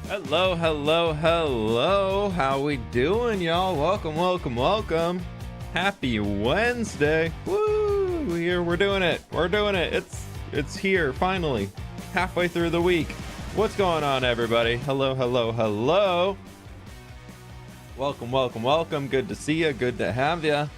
Hello, hello, hello. How we doing, y'all? Welcome. Happy Wednesday. Woo! We're doing it. It's here finally. Halfway through the week. What's going on, everybody? Hello. Welcome. Good to see you. Good to have you.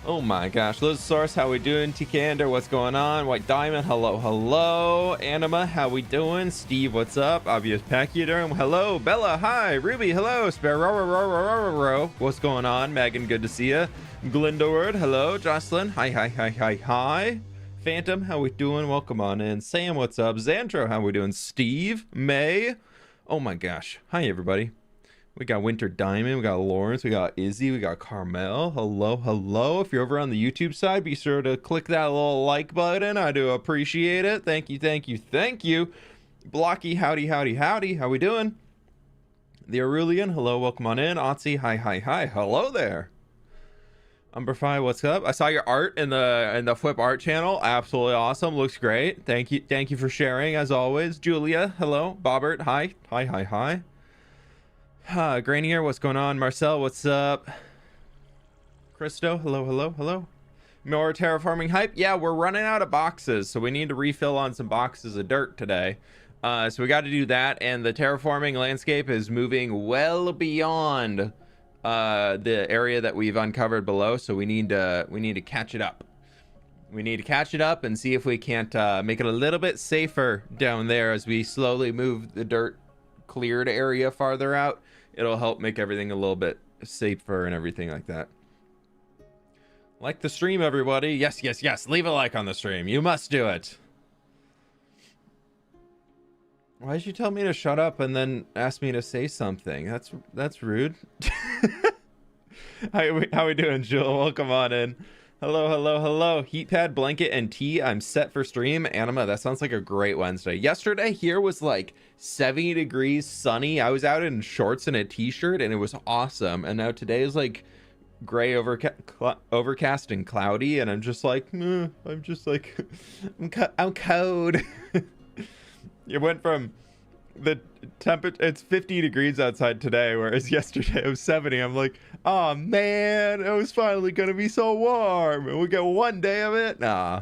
Oh my gosh, Liz Source, how we doing? Tikander, what's going on? White Diamond, hello. Anima, how we doing? Steve, what's up? Obvious Pachyderm, hello. Bella, hi. Ruby, hello. Sparrow, what's going on? Megan, good to see you. Glindoward, hello. Jocelyn, hi. Phantom, how we doing? Welcome on in. Sam, what's up? Xantro, how we doing? Steve, May, oh my gosh. Hi, everybody. We got Winter Diamond, we got Lawrence, we got Izzy, we got Carmel. Hello. If you're over on the YouTube side, be sure to click that little like button. I do appreciate it. Thank you. Blocky, howdy. How we doing? The Aurelian, hello, welcome on in. Otzi, hi. Hello there. Umberfi, what's up? I saw your art in the fWhip art channel. Absolutely awesome. Looks great. Thank you for sharing as always. Julia, hello. Bobbert, hi. Grainier, what's going on? Marcel, what's up? Christo, hello. More terraforming hype. Yeah, we're running out of boxes, so we need to refill on some boxes of dirt today. So we got to do that, and the terraforming landscape is moving well beyond the area that we've uncovered below, so we need to catch it up. We need to catch it up and see if we can't make it a little bit safer down there as we slowly move the dirt cleared area farther out. It'll help make everything a little bit safer and everything like that. Like the stream, everybody. Yes. Leave a like on the stream. You must do it. Why did you tell me to shut up and then ask me to say something? That's rude. How we doing, Jewel? Welcome on in. Hello. Heat pad, blanket, and tea. I'm set for stream. Anima, that sounds like a great Wednesday. Yesterday here was like 70 degrees, sunny. I was out in shorts and a t-shirt and it was awesome. And now today is like gray, overcast and cloudy. And I'm just like, I'm cold. It went from the temperature, it's 50 degrees outside today, whereas yesterday it was 70. I'm like, oh man, it was finally gonna be so warm, and we get one day of it. Nah.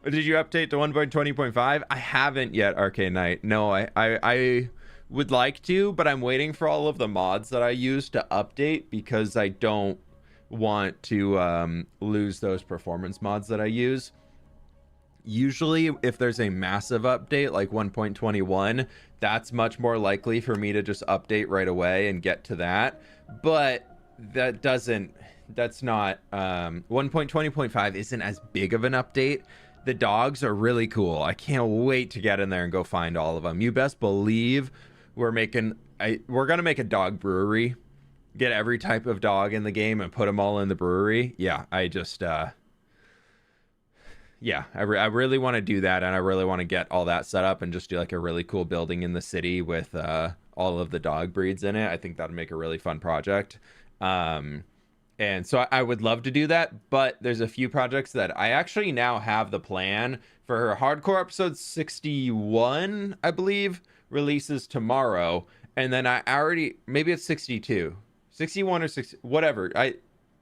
Did you update to 1.20.5? I haven't yet, Arcade Knight. No, I would like to, but I'm waiting for all of the mods that I use to update because I don't want to lose those performance mods that I use. Usually if there's a massive update like 1.21, that's much more likely for me to just update right away and get to that. But that's not 1.20.5 isn't as big of an update. The dogs are really cool. I can't wait to get in there and go find all of them. You best believe we're gonna make a dog brewery, get every type of dog in the game and put them all in the brewery. Yeah, I really want to do that, and I really want to get all that set up and just do like a really cool building in the city with all of the dog breeds in it. I think that'd make a really fun project. And so I would love to do that, but there's a few projects that I actually now have the plan for. Hardcore episode 61, I believe, releases tomorrow, and then maybe it's 62, 61 or 60, whatever.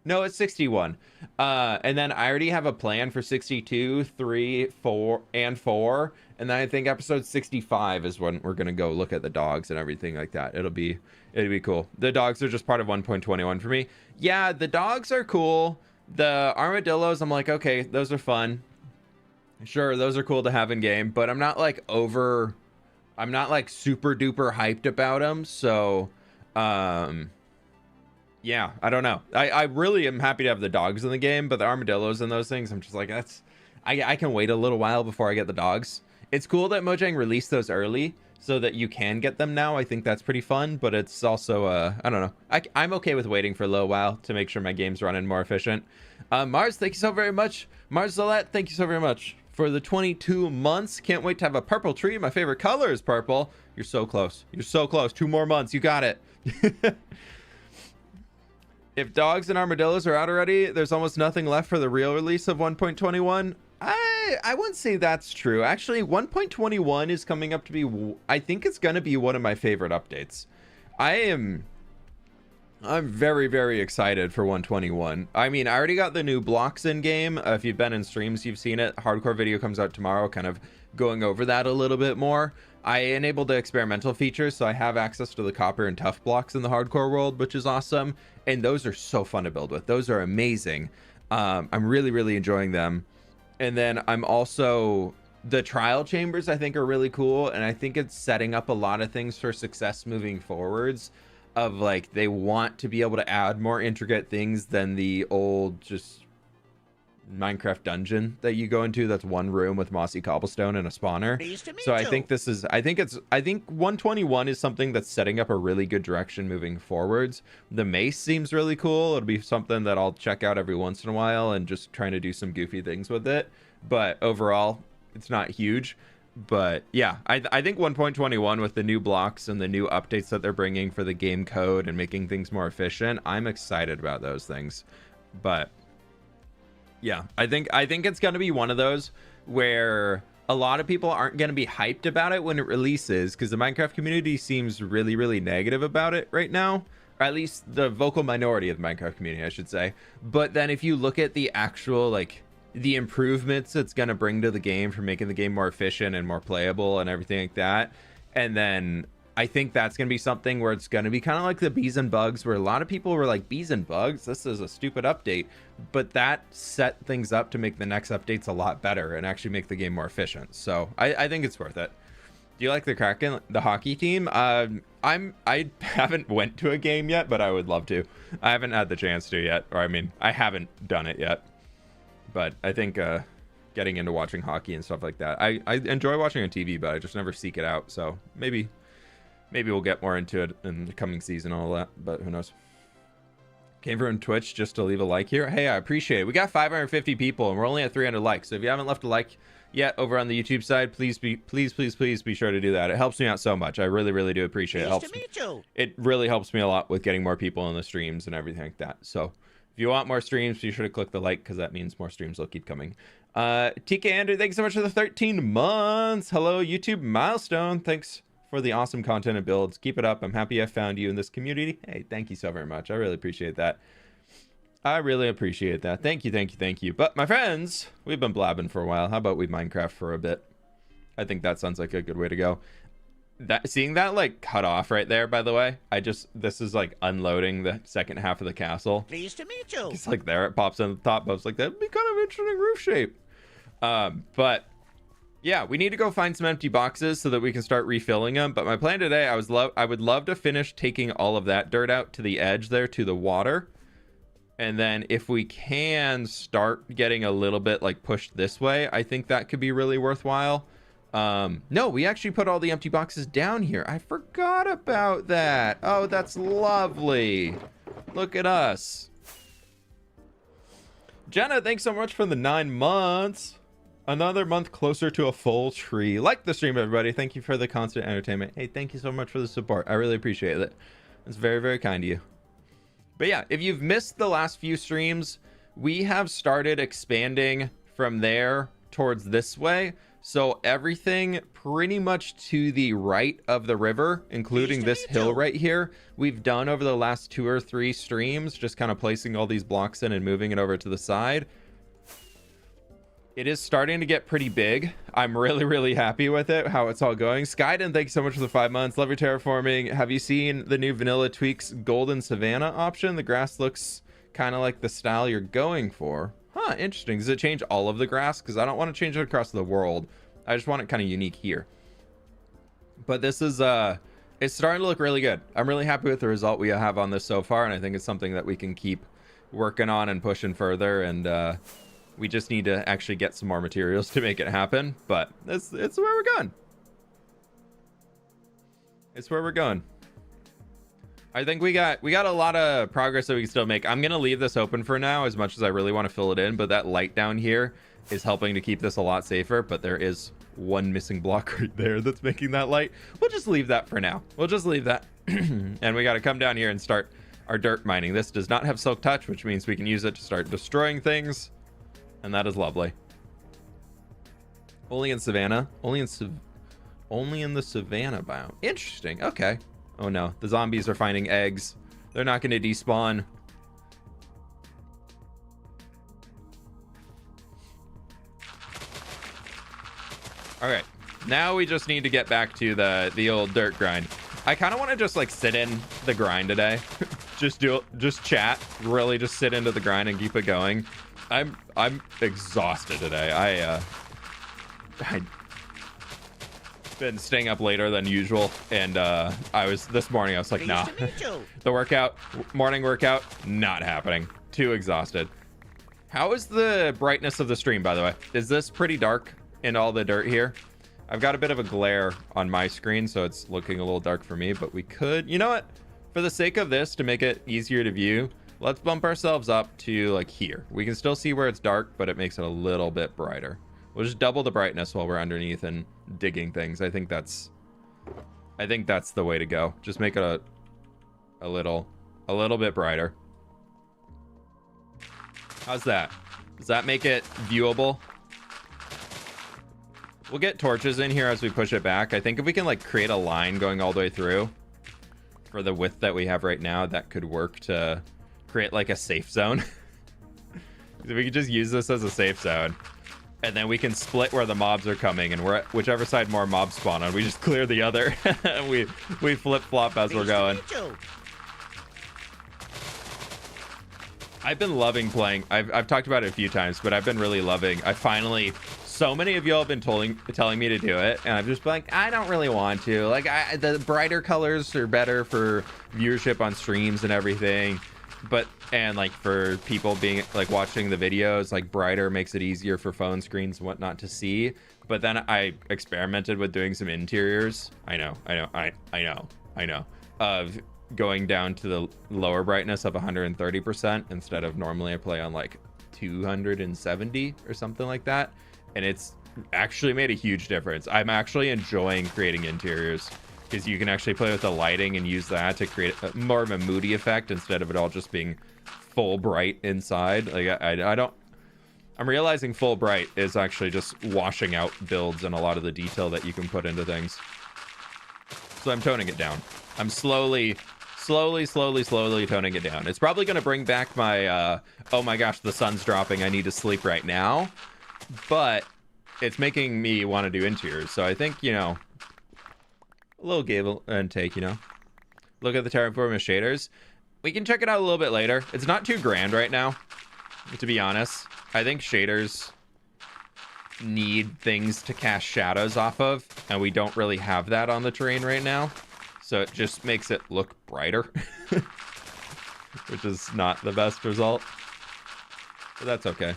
No, it's 61. And then I already have a plan for 62, 3, 4, and 4. And then I think episode 65 is when we're going to go look at the dogs and everything like that. It'll be cool. The dogs are just part of 1.21 for me. Yeah, the dogs are cool. The armadillos, I'm like, okay, those are fun. Sure, those are cool to have in game, but I'm not like super duper hyped about them. So, yeah, I don't know. I really am happy to have the dogs in the game, but the armadillos and those things, I'm just like, I can wait a little while before I get the dogs. It's cool that Mojang released those early so that you can get them now. I think that's pretty fun, but it's also, I don't know. I'm okay with waiting for a little while to make sure my game's running more efficient. Mars, thank you so very much. Mars Zalette, thank you so very much for the 22 months. Can't wait to have a purple tree. My favorite color is purple. You're so close. 2 more months. You got it. If dogs and armadillos are out already, there's almost nothing left for the real release of 1.21. I wouldn't say that's true. Actually, 1.21 is coming up to be, I think it's going to be one of my favorite updates. I'm very, very excited for 121. I mean, I already got the new blocks in game. If you've been in streams, you've seen it. Hardcore video comes out tomorrow, kind of going over that a little bit more. I enabled the experimental features, so I have access to the copper and tough blocks in the hardcore world, which is awesome. And those are so fun to build with. Those are amazing. I'm really, really enjoying them. And then I'm also, the trial chambers I think are really cool. And I think it's setting up a lot of things for success moving forwards. Of like, they want to be able to add more intricate things than the old just Minecraft dungeon that you go into, that's one room with mossy cobblestone and a spawner. So I think this is, I think 121 is something that's setting up a really good direction moving forwards. The mace seems really cool. It'll be something that I'll check out every once in a while and just trying to do some goofy things with it. But overall, it's not huge. But yeah, I think 1.21 with the new blocks and the new updates that they're bringing for the game code and making things more efficient, I'm excited about those things. But yeah, I think it's going to be one of those where a lot of people aren't going to be hyped about it when it releases, because the Minecraft community seems really, really negative about it right now. Or at least the vocal minority of the Minecraft community, I should say. But then if you look at the actual, like, the improvements it's going to bring to the game for making the game more efficient and more playable and everything like that, and then I think that's going to be something where it's going to be kind of like the bees and bugs, where a lot of people were like, bees and bugs, this is a stupid update, but that set things up to make the next updates a lot better and actually make the game more efficient. So I think it's worth it. Do you like the Kraken, the hockey team? I haven't went to a game yet, but I would love to. I haven't had the chance to yet, or I mean, I haven't done it yet. But I think getting into watching hockey and stuff like that, I enjoy watching on TV, but I just never seek it out. So maybe we'll get more into it in the coming season and all that, but who knows. Came from Twitch just to leave a like here. Hey, I appreciate it. We got 550 people and we're only at 300 likes. So if you haven't left a like yet over on the YouTube side, please be sure to do that. It helps me out so much. I really, really do appreciate it. It really helps me a lot with getting more people in the streams and everything like that. So if you want more streams, be sure to click the like, because that means more streams will keep coming. TK Andrew, thanks so much for the 13 months. Hello, YouTube Milestone. Thanks for the awesome content and builds. Keep it up. I'm happy I found you in this community. Hey, thank you so very much. I really appreciate that. I really appreciate that. Thank you. But my friends, we've been blabbing for a while. How about we Minecraft for a bit? I think that sounds like a good way to go. Seeing that like cut off right there, by the way, this is like unloading the second half of the castle. Pleased to meet you. It's like there, it pops on the top. I was like, that'd be kind of interesting roof shape. But yeah, we need to go find some empty boxes so that we can start refilling them. But my plan today, I would love to finish taking all of that dirt out to the edge there to the water. And then if we can start getting a little bit like pushed this way, I think that could be really worthwhile. No, we actually put all the empty boxes down here. I forgot about that. Oh, that's lovely. Look at us. Jenna, thanks so much for the 9 months. Another month closer to a full tree. Like the stream, everybody. Thank you for the constant entertainment. Hey, thank you so much for the support. I really appreciate it. It's very, very kind of you. But yeah, if you've missed the last few streams, we have started expanding from there towards this way. So everything pretty much to the right of the river, including this hill right here, we've done over the last 2 or 3 streams, just kind of placing all these blocks in and moving it over to the side. It is starting to get pretty big. I'm really, really happy with it, how it's all going. Skyden, thanks so much for the 5 months. Love your terraforming. Have you seen the new Vanilla Tweaks Golden Savannah option? The grass looks kind of like the style you're going for. Huh, interesting. Does it change all of the grass? Because I don't want to change it across the world. I just want it kind of unique here. But this is, it's starting to look really good. I'm really happy with the result we have on this so far, and I think it's something that we can keep working on and pushing further, and we just need to actually get some more materials to make it happen. But it's where we're going. It's where we're going. I think we got a lot of progress that we can still make. I'm gonna leave this open for now, as much as I really want to fill it in, but that light down here is helping to keep this a lot safer. But there is one missing block right there that's making that light. We'll just leave that for now. We'll just leave that. And we got to come down here and start our dirt mining. This does not have silk touch, which means we can use it to start destroying things, and that is lovely. Only in Savannah. Only in the Savannah biome. Interesting. Okay. Oh no, the zombies are finding eggs. They're not going to despawn. All right, now we just need to get back to the old dirt grind. I kind of want to just like sit in the grind today. just chat, really just sit into the grind and keep it going. I'm exhausted today. I been staying up later than usual, and this morning I was like, nah. The morning workout, not happening. Too exhausted. How is the brightness of the stream, by the way? Is this pretty dark in all the dirt here? I've got a bit of a glare on my screen, so it's looking a little dark for me, but we could, you know what? For the sake of this, to make it easier to view, let's bump ourselves up to like here. We can still see where it's dark, but it makes it a little bit brighter. We'll just double the brightness while we're underneath and digging things. I think that's the way to go. Just make it a little bit brighter. How's that? Does that make it viewable? We'll get torches in here as we push it back. I think if we can like create a line going all the way through for the width that we have right now, that could work to create like a safe zone. If we could just use this as a safe zone, and then we can split where the mobs are coming, and we're at whichever side more mobs spawn on, we just clear the other. And we flip-flop as we're going. I've been loving playing. I've talked about it a few times, but I've been really loving. So many of y'all have been telling me to do it, and I've just been like, I don't really want to. Like, the brighter colors are better for viewership on streams and everything, and like for people being like watching the videos, like brighter makes it easier for phone screens and whatnot to see. But then I experimented with doing some interiors. I know. Of going down to the lower brightness of 130% instead of normally I play on like 270 or something like that. And it's actually made a huge difference. I'm actually enjoying creating interiors because you can actually play with the lighting and use that to create more of a moody effect instead of it all just being full bright inside. Like I'm realizing full bright is actually just washing out builds and a lot of the detail that you can put into things. So I'm toning it down. I'm slowly toning it down. It's probably going to bring back my, oh my gosh, the sun's dropping, I need to sleep right now. But it's making me want to do interiors. So I think, a little give and take, Look at the Terraforming shaders. We can check it out a little bit later. It's not too grand right now, to be honest. I think shaders need things to cast shadows off of, and we don't really have that on the terrain right now. So it just makes it look brighter, which is not the best result, but that's okay.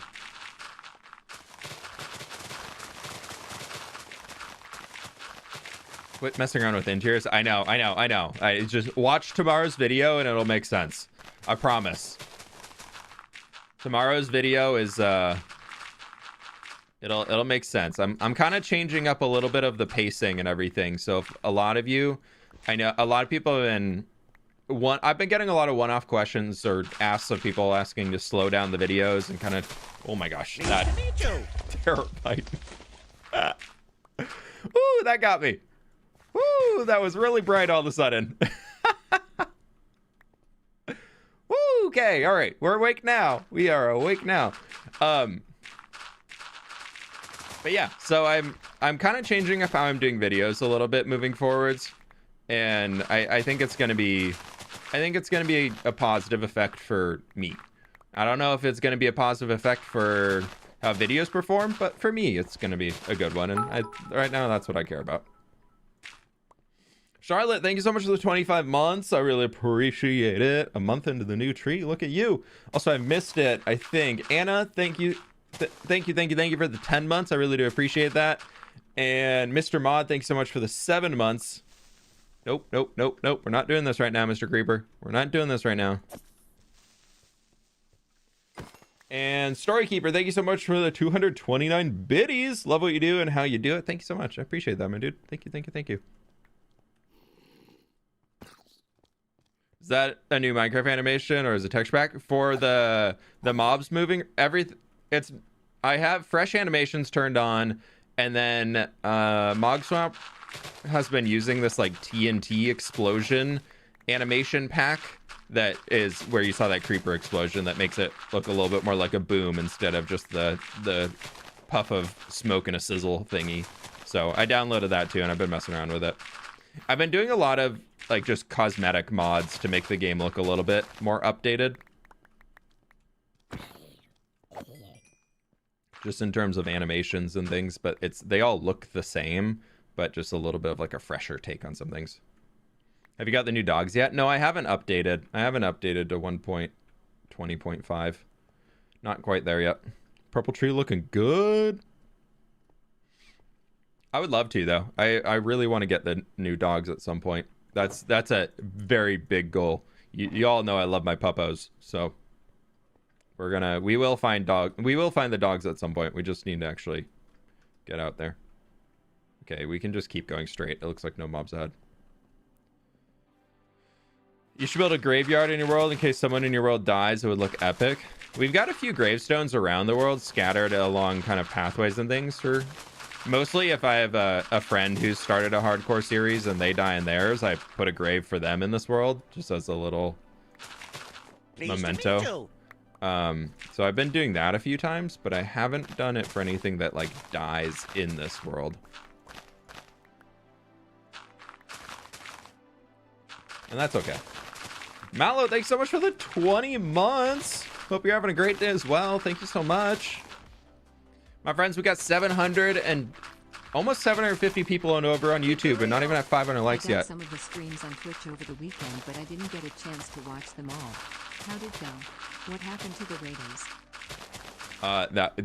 Quit messing around with interiors. I know. I just watch tomorrow's video and it'll make sense. I promise. Tomorrow's video is it'll make sense. I'm kind of changing up a little bit of the pacing and everything. So if a lot of you, I know a lot of people have been I've been getting a lot of one-off questions or asks of people asking to slow down the videos and kind of, oh my gosh, that terrified. Ooh, that got me. Woo, that was really bright all of a sudden. Woo, okay, all right, we're awake now. We are awake now. But yeah, so I'm kind of changing up how I'm doing videos a little bit moving forwards, and I think it's gonna be a positive effect for me. I don't know if it's gonna be a positive effect for how videos perform, but for me, it's gonna be a good one, and right now that's what I care about. Charlotte, thank you so much for the 25 months. I really appreciate it. A month into the new tree. Look at you. Also, I missed it, I think. Anna, thank you. Thank you for the 10 months. I really do appreciate that. And Mr. Mod, thanks so much for the 7 months. Nope. We're not doing this right now, Mr. Creeper. We're not doing this right now. And Storykeeper, thank you so much for the 229 biddies. Love what you do and how you do it. Thank you so much. I appreciate that, my dude. Thank you. Is that a new Minecraft animation or is it texture pack for the mobs moving? I have fresh animations turned on, And then Mogswamp has been using this like TNT explosion animation pack that is where you saw that creeper explosion that makes it look a little bit more like a boom instead of just the puff of smoke and a sizzle thingy. So I downloaded that too, and I've been messing around with it. I've been doing a lot of like just cosmetic mods to make the game look a little bit more updated. Just in terms of animations and things, but they all look the same, but just a little bit of like a fresher take on some things. Have you got the new dogs yet? No, I haven't updated. I haven't updated to 1.20.5. Not quite there yet. Purple tree looking good. I would love to though. I really want to get the new dogs at some point. That's a very big goal. You all know I love my puppos, so we will find the dogs at some point. We just need to actually get out there. Okay, we can just keep going straight. It looks like no mobs ahead. You should build a graveyard in your world in case someone in your world dies. It would look epic. We've got a few gravestones around the world scattered along kind of pathways and things. For mostly if I have a friend who's started a hardcore series and they die in theirs, I put a grave for them in this world just as a little memento. So I've been doing that a few times, but I haven't done it for anything that like dies in this world. And that's okay. Mallow, thanks so much for the 20 months. Hope you're having a great day as well. Thank you so much. My friends, we got 700 and almost 750 people over on YouTube and not even at 500 likes yet. Some of the streams on Twitch over the weekend, but I didn't get a chance to watch them all. How'd it go? What happened to the ratings?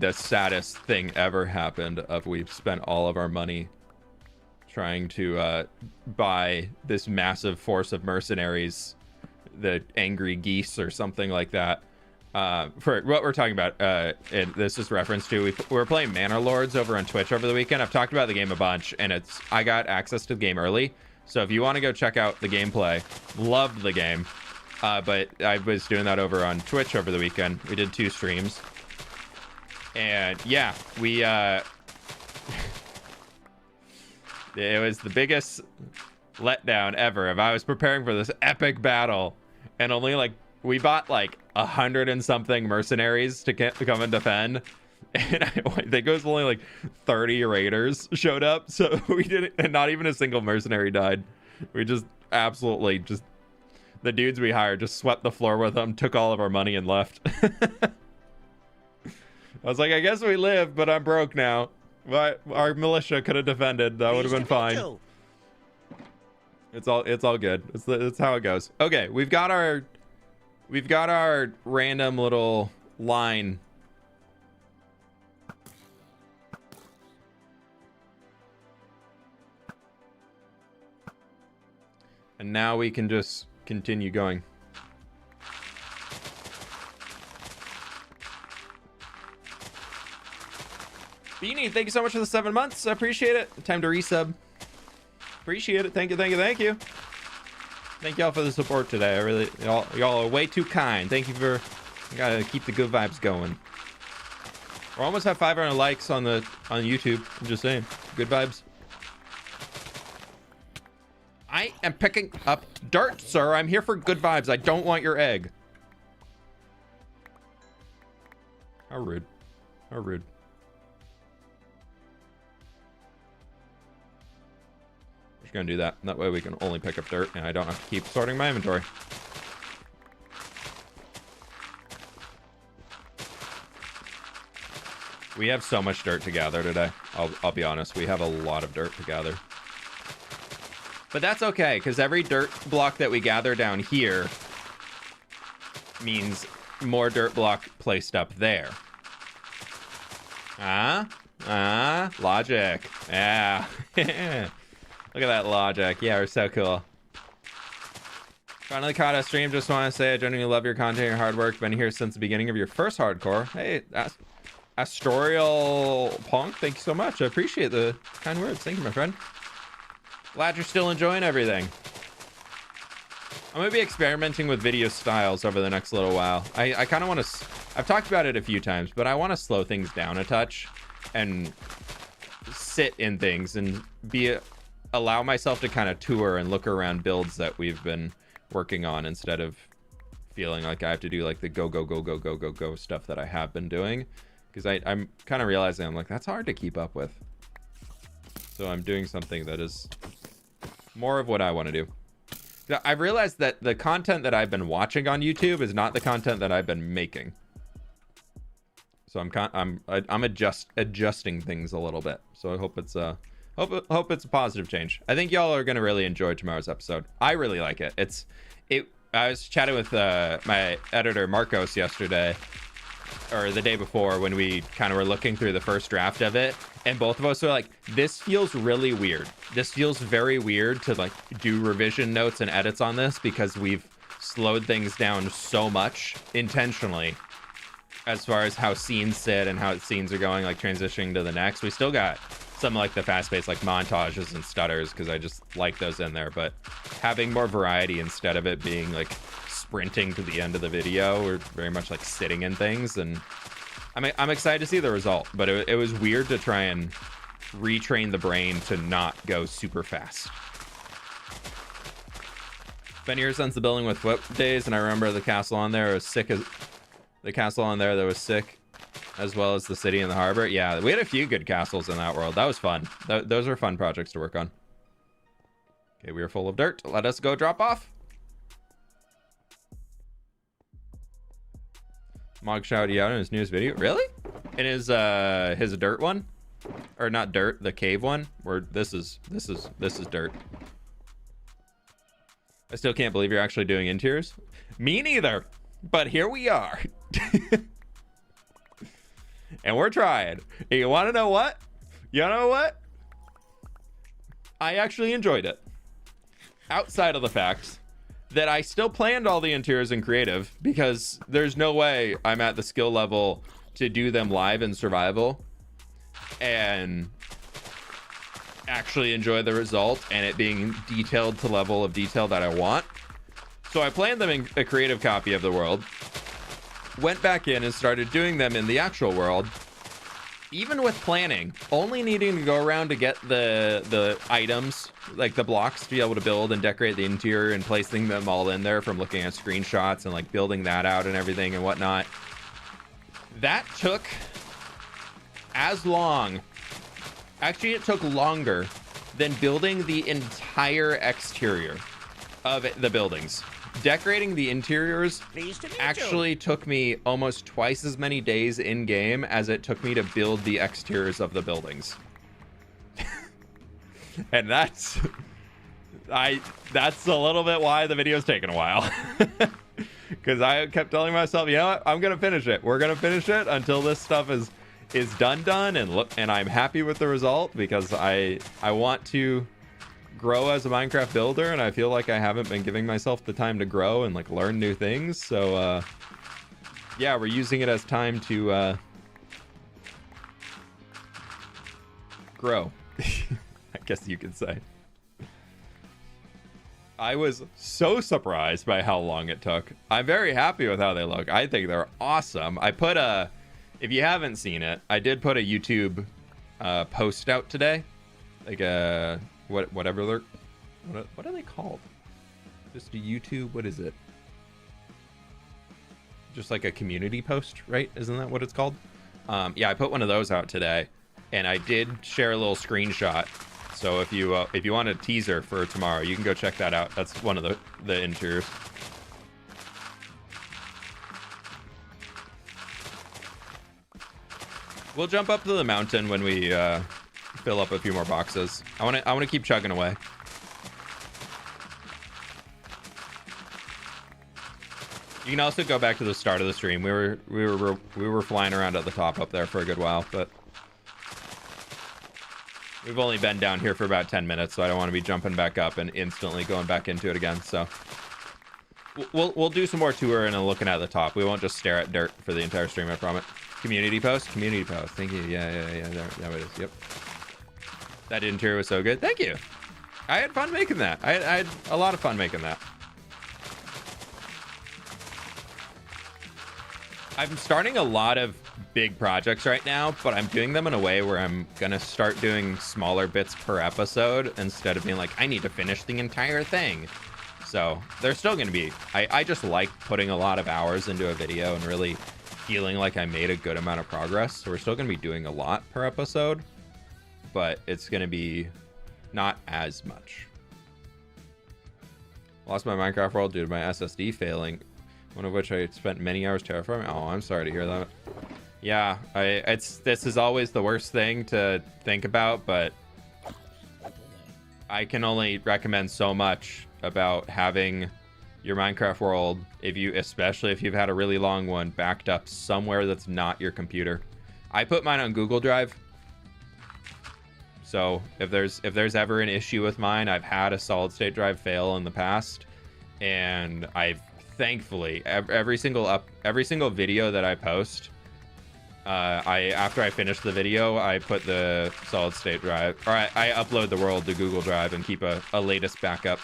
The saddest thing ever happened of we've spent all of our money trying to buy this massive force of mercenaries, the angry geese or something like that. For what we're talking about, and this is reference to, we were playing Manor Lords over on Twitch over the weekend. I've talked about the game a bunch, and I got access to the game early. So if you want to go check out the gameplay, loved the game. But I was doing that over on Twitch over the weekend. We did 2 streams. And yeah, we it was the biggest letdown ever. If I was preparing for this epic battle and only like we bought like 100 and something mercenaries to come and defend, and I think it was only like 30 raiders showed up, so we didn't, and not even a single mercenary died. We just absolutely just, the dudes we hired just swept the floor with them, took all of our money and left. I was like, I guess we live, but I'm broke now. But our militia could have defended. That would have been fine. It's all good. It's how it goes. Okay, we've got our random little line. And now we can just continue going. Beanie, thank you so much for the 7 months. I appreciate it. Time to resub. Appreciate it. Thank you. Thank y'all for the support today. I really, y'all are way too kind. Thank you for, gotta keep the good vibes going. We're almost at 500 likes on YouTube. I'm just saying, good vibes. I am picking up dirt, sir. I'm here for good vibes. I don't want your egg. How rude. How rude. Gonna do that. That way we can only pick up dirt and I don't have to keep sorting my inventory. We have so much dirt to gather today. I'll be honest, we have a lot of dirt to gather. But that's okay, because every dirt block that we gather down here means more dirt block placed up there. Logic. Yeah. Look at that logic. Yeah, we're so cool. Finally caught a stream. Just want to say I genuinely love your content, your hard work. Been here since the beginning of your first hardcore. Hey, Astorial Punk, thank you so much. I appreciate the kind words. Thank you, my friend. Glad you're still enjoying everything. I'm going to be experimenting with video styles over the next little while. I kind of want to... I've talked about it a few times, but I want to slow things down a touch and sit in things and allow myself to kind of tour and look around builds that we've been working on, instead of feeling like I have to do like the go stuff that I have been doing, because I'm kind of realizing I'm like, that's hard to keep up with. So I'm doing something that is more of what I want to do. I've realized that the content that I've been watching on YouTube is not the content that I've been making. So I'm adjusting things a little bit. So I hope it's hope it's a positive change. I think y'all are gonna really enjoy tomorrow's episode. I really like it. I was chatting with my editor Marcos yesterday, or the day before, when we kind of were looking through the first draft of it, and both of us were like, this feels really weird. This feels very weird to like do revision notes and edits on this, because we've slowed things down so much intentionally as far as how scenes sit and how scenes are going, like transitioning to the next. We still got some like the fast-paced like montages and stutters, because I just like those in there, but having more variety instead of it being like sprinting to the end of the video, we're very much like sitting in things. And I'm excited to see the result, but it was weird to try and retrain the brain to not go super fast. Been here since the building with fWhip days, and I remember the castle on there was sick as the castle on there that was sick, as well as the city and the harbor. Yeah, we had a few good castles in that world. That was fun. Those are fun projects to work on. Okay, we are full of dirt. Let us go drop off. Mog shouted out in his newest video. Really? In his dirt one? Or not dirt, the cave one? Where this is dirt. I still can't believe you're actually doing interiors. Me neither. But here we are. And we're trying. And you want to know what? You know what? I actually enjoyed it. Outside of the fact that I still planned all the interiors in creative, because there's no way I'm at the skill level to do them live in survival and actually enjoy the result and it being detailed to level of detail that I want. So I planned them in a creative copy of the world, went back in and started doing them in the actual world. Even with planning, only needing to go around to get the items, like the blocks, to be able to build and decorate the interior and placing them all in there from looking at screenshots and like building that out and everything and whatnot. That took as long. Actually, it took longer than building the entire exterior of the buildings. Decorating the interiors actually took me almost twice as many days in game as it took me to build the exteriors of the buildings. And that's a little bit why the video's taken a while. Because I kept telling myself, you know what, I'm gonna finish it. We're gonna finish it until this stuff is done and I'm happy with the result, because I want to grow as a Minecraft builder, and I feel like I haven't been giving myself the time to grow and like learn new things. So yeah, we're using it as time to grow. I guess you could say. I was so surprised by how long it took. I'm very happy with how they look. I think they're awesome. I put if you haven't seen it, I did put a YouTube post out today, like what are they called? Just a YouTube, what is it? Just like a community post, right? Isn't that what it's called? Yeah, I put one of those out today, and I did share a little screenshot. So if you want a teaser for tomorrow, you can go check that out. That's one of the interiors. We'll jump up to the mountain when we fill up a few more boxes. I want to keep chugging away. You can also go back to the start of the stream. We were flying around at the top up there for a good while, but we've only been down here for about 10 minutes, so I don't want to be jumping back up and instantly going back into it again. So we'll do some more touring and looking at the top. We won't just stare at dirt for the entire stream, I promise. Community post. Thank you. Yeah. There it is. Yep. That interior was so good. Thank you. I had fun making that. I had a lot of fun making that. I'm starting a lot of big projects right now, but I'm doing them in a way where I'm gonna start doing smaller bits per episode instead of being like, I need to finish the entire thing. So they're still gonna be, I just like putting a lot of hours into a video and really feeling like I made a good amount of progress. So we're still gonna be doing a lot per episode, but it's gonna be not as much. Lost my Minecraft world due to my SSD failing, one of which I spent many hours terraforming. Oh, I'm sorry to hear that. Yeah, this is always the worst thing to think about, but I can only recommend so much about having your Minecraft world, especially if you've had a really long one, backed up somewhere that's not your computer. I put mine on Google Drive. So if there's ever an issue with mine, I've had a solid state drive fail in the past, and I've thankfully every single video that I post, after I finish the video, I put the solid state drive, or I upload the world to Google Drive and keep a latest backup.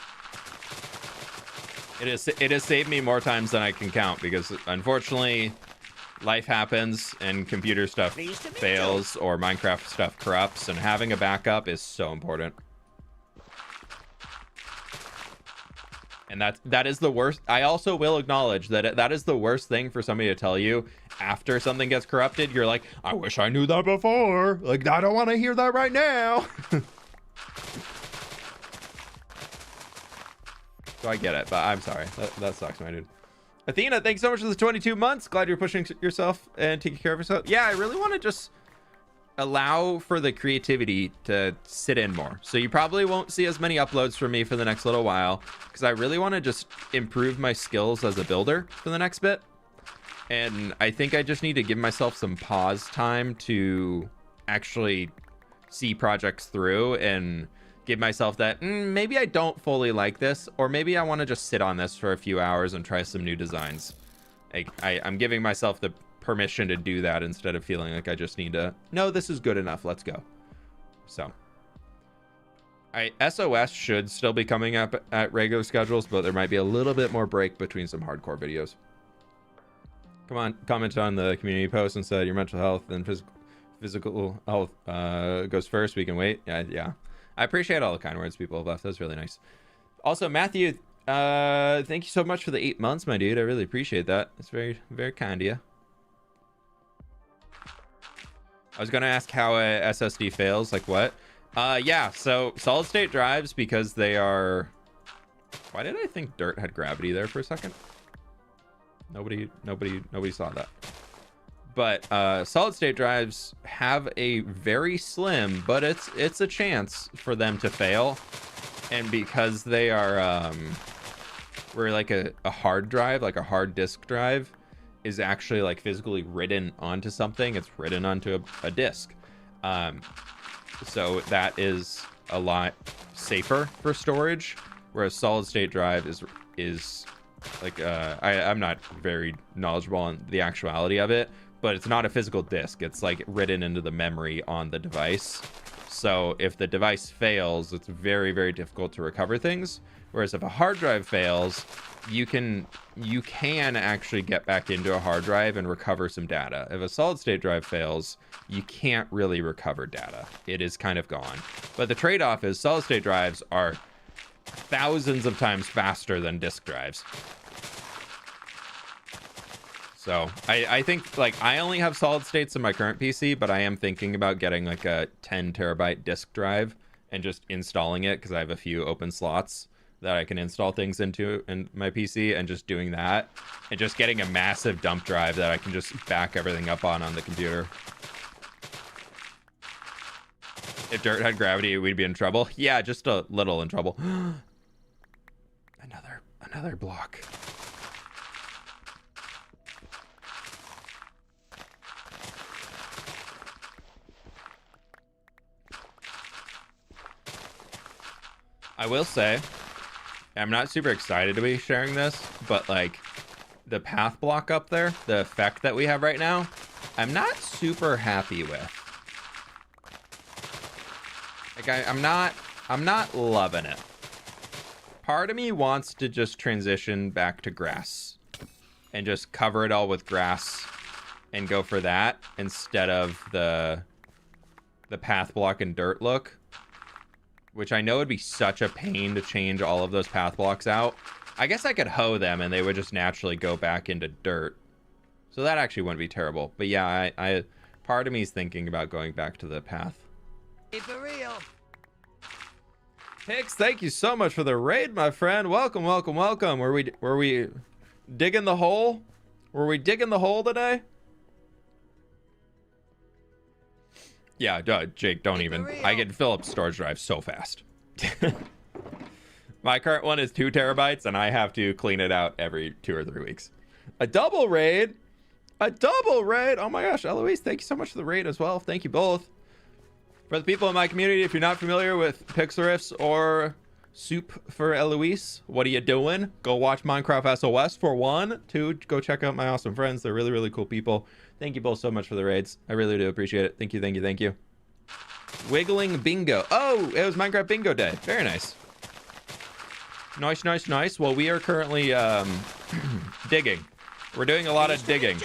It has saved me more times than I can count, because unfortunately life happens and computer stuff fails or Minecraft stuff corrupts, and having a backup is so important. And that is the worst. I also will acknowledge that that is the worst thing for somebody to tell you after something gets corrupted. You're like, I wish I knew that before. Like, I don't want to hear that right now. So I get it, but I'm sorry. That sucks, my dude. Athena, thanks so much for the 22 months. Glad you're pushing yourself and taking care of yourself. Yeah, I really want to just allow for the creativity to sit in more. So you probably won't see as many uploads from me for the next little while, because I really want to just improve my skills as a builder for the next bit. And I think I just need to give myself some pause time to actually see projects through and give myself that maybe I don't fully like this, or maybe I want to just sit on this for a few hours and try some new designs. I'm giving myself the permission to do that instead of feeling like I just need to, no, this is good enough, let's go. So SOS should still be coming up at regular schedules, but there might be a little bit more break between some hardcore videos. Come on, comment on the community post and said your mental health and physical health goes first. We can wait. Yeah. I appreciate all the kind words people have left. That's really nice. Also, Matthew, thank you so much for the 8 months, my dude. I really appreciate that. It's very, very kind of you. I was going to ask how a SSD fails. Like what? Yeah, so solid state drives, because they are... Why did I think dirt had gravity there for a second? Nobody saw that. But solid state drives have a very slim, but it's a chance for them to fail. And because they are where like a hard drive, like a hard disk drive, is actually like physically written onto something, it's written onto a disk. So that is a lot safer for storage, whereas solid state drive is like I'm not very knowledgeable on the actuality of it, but it's not a physical disk. It's like written into the memory on the device. So if the device fails, it's very, very difficult to recover things. Whereas if a hard drive fails, you can actually get back into a hard drive and recover some data. If a solid state drive fails, you can't really recover data. It is kind of gone. But the trade-off is solid state drives are thousands of times faster than disk drives. So I think, like, I only have solid states in my current PC, but I am thinking about getting like a 10 terabyte disk drive and just installing it, because I have a few open slots that I can install things into in my PC, and just doing that and just getting a massive dump drive that I can just back everything up on the computer. If dirt had gravity, we'd be in trouble. Yeah, just a little in trouble. Another block. I will say, I'm not super excited to be sharing this, but like the path block up there, the effect that we have right now, I'm not super happy with. Like I'm not loving it. Part of me wants to just transition back to grass and just cover it all with grass and go for that instead of the path block and dirt look, which I know would be such a pain to change all of those path blocks out. I guess I could hoe them and they would just naturally go back into dirt. So that actually wouldn't be terrible. But yeah, I part of me is thinking about going back to the path. Hey, for real. Hicks, thank you so much for the raid, my friend. Welcome, welcome, welcome. Were we digging the hole? Were we digging the hole today? Yeah, Jake, don't even. I can fill up storage drive so fast. My current one is 2 terabytes, and I have to clean it out every 2 or 3 weeks. A double raid? A double raid? Oh my gosh, Eloise, thank you so much for the raid as well. Thank you both. For the people in my community, if you're not familiar with Pixel Riffs or Soup for Eloise, what are you doing? Go watch Minecraft SOS for 1. 2, go check out my awesome friends. They're really, really cool people. Thank you both so much for the raids. I really do appreciate it. Thank you, thank you, thank you. Wiggling Bingo. Oh, it was Minecraft Bingo Day. Very nice. Nice, nice, nice. Well, we are currently digging. We're doing a lot of digging.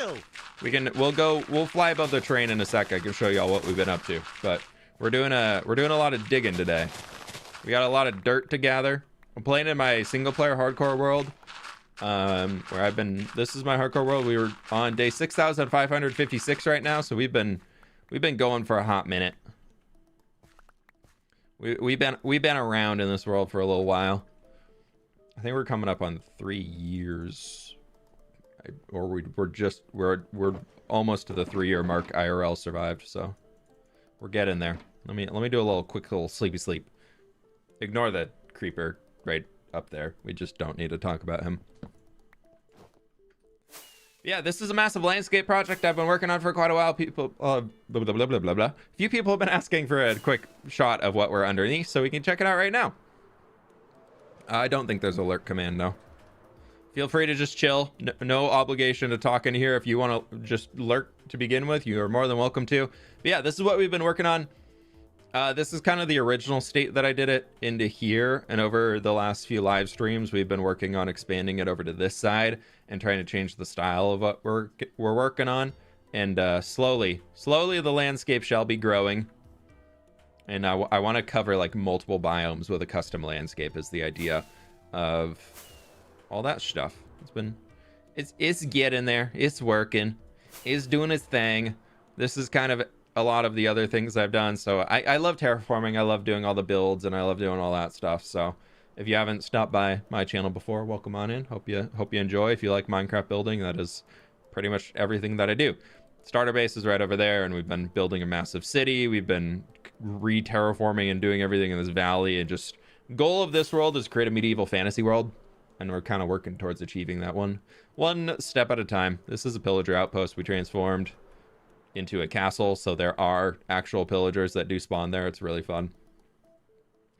We'll fly above the train in a sec. I can show y'all what we've been up to. But we're doing a lot of digging today. We got a lot of dirt to gather. I'm playing in my single player hardcore world. Where this is my hardcore world. We were on day 6,556 right now, so we've been going for a hot minute. We've been around in this world for a little while. I think we're coming up on 3 years, or we're almost to the 3-year mark. IRL survived, so we're getting there. Let me do a quick little sleepy sleep. Ignore the creeper right up there. We just don't need to talk about him. Yeah, this is a massive landscape project I've been working on for quite a while. People, blah, blah, blah, blah, blah, blah. A few people have been asking for a quick shot of what we're underneath, so we can check it out right now. I don't think there's a lurk command, no. Feel free to just chill. No obligation to talk in here. If you want to just lurk to begin with, you are more than welcome to. But yeah, this is what we've been working on. This is kind of the original state that I did it into here, and over the last few live streams we've been working on expanding it over to this side and trying to change the style of what we're working on. And slowly the landscape shall be growing, and I want to cover like multiple biomes with a custom landscape is the idea of all that stuff. It's getting there, it's working, it's doing its thing. This is kind of a lot of the other things I've done. So I love terraforming. I love doing all the builds, and I love doing all that stuff. So if you haven't stopped by my channel before, welcome on in. Hope you enjoy. If you like Minecraft building, that is pretty much everything that I do. Starter base is right over there, and we've been building a massive city. We've been re-terraforming and doing everything in this valley, and just goal of this world is create a medieval fantasy world, and we're kind of working towards achieving that one step at a time. This is a pillager outpost we transformed into a castle, so there are actual pillagers that do spawn there. It's really fun.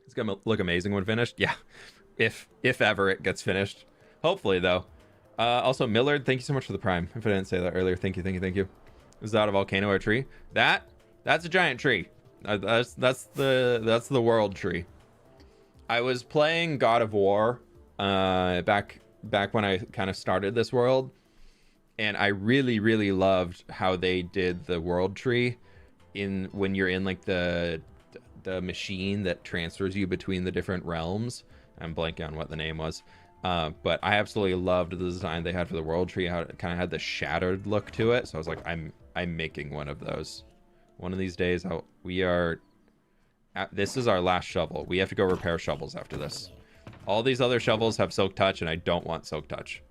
It's gonna look amazing when finished. Yeah, if ever it gets finished. Hopefully though. Also, Millard, thank you so much for the prime. If I didn't say that earlier, thank you. Is that a volcano or a tree? That's a giant tree. That's the world tree. I was playing God of War back when I kind of started this world, and I really loved how they did the world tree when you're in like the machine that transfers you between the different realms. I'm blanking on what the name was, but I absolutely loved the design they had for the world tree, how it kind of had the shattered look to it. So I was like, I'm making one of those one of these days. This is our last shovel. We have to go repair shovels after this. All these other shovels have silk touch, and I don't want silk touch,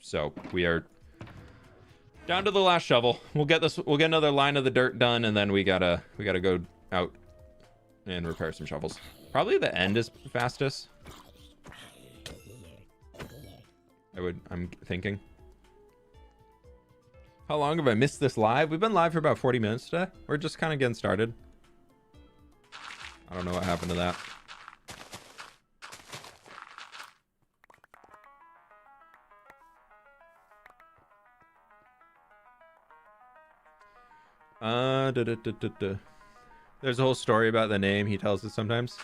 so we are down to the last shovel. We'll get another line of the dirt done, and then we gotta go out and repair some shovels. Probably the end is fastest. I'm thinking. How long have I missed this live? We've been live for about 40 minutes today. We're just kind of getting started. I don't know what happened to that. There's a whole story about the name he tells us sometimes.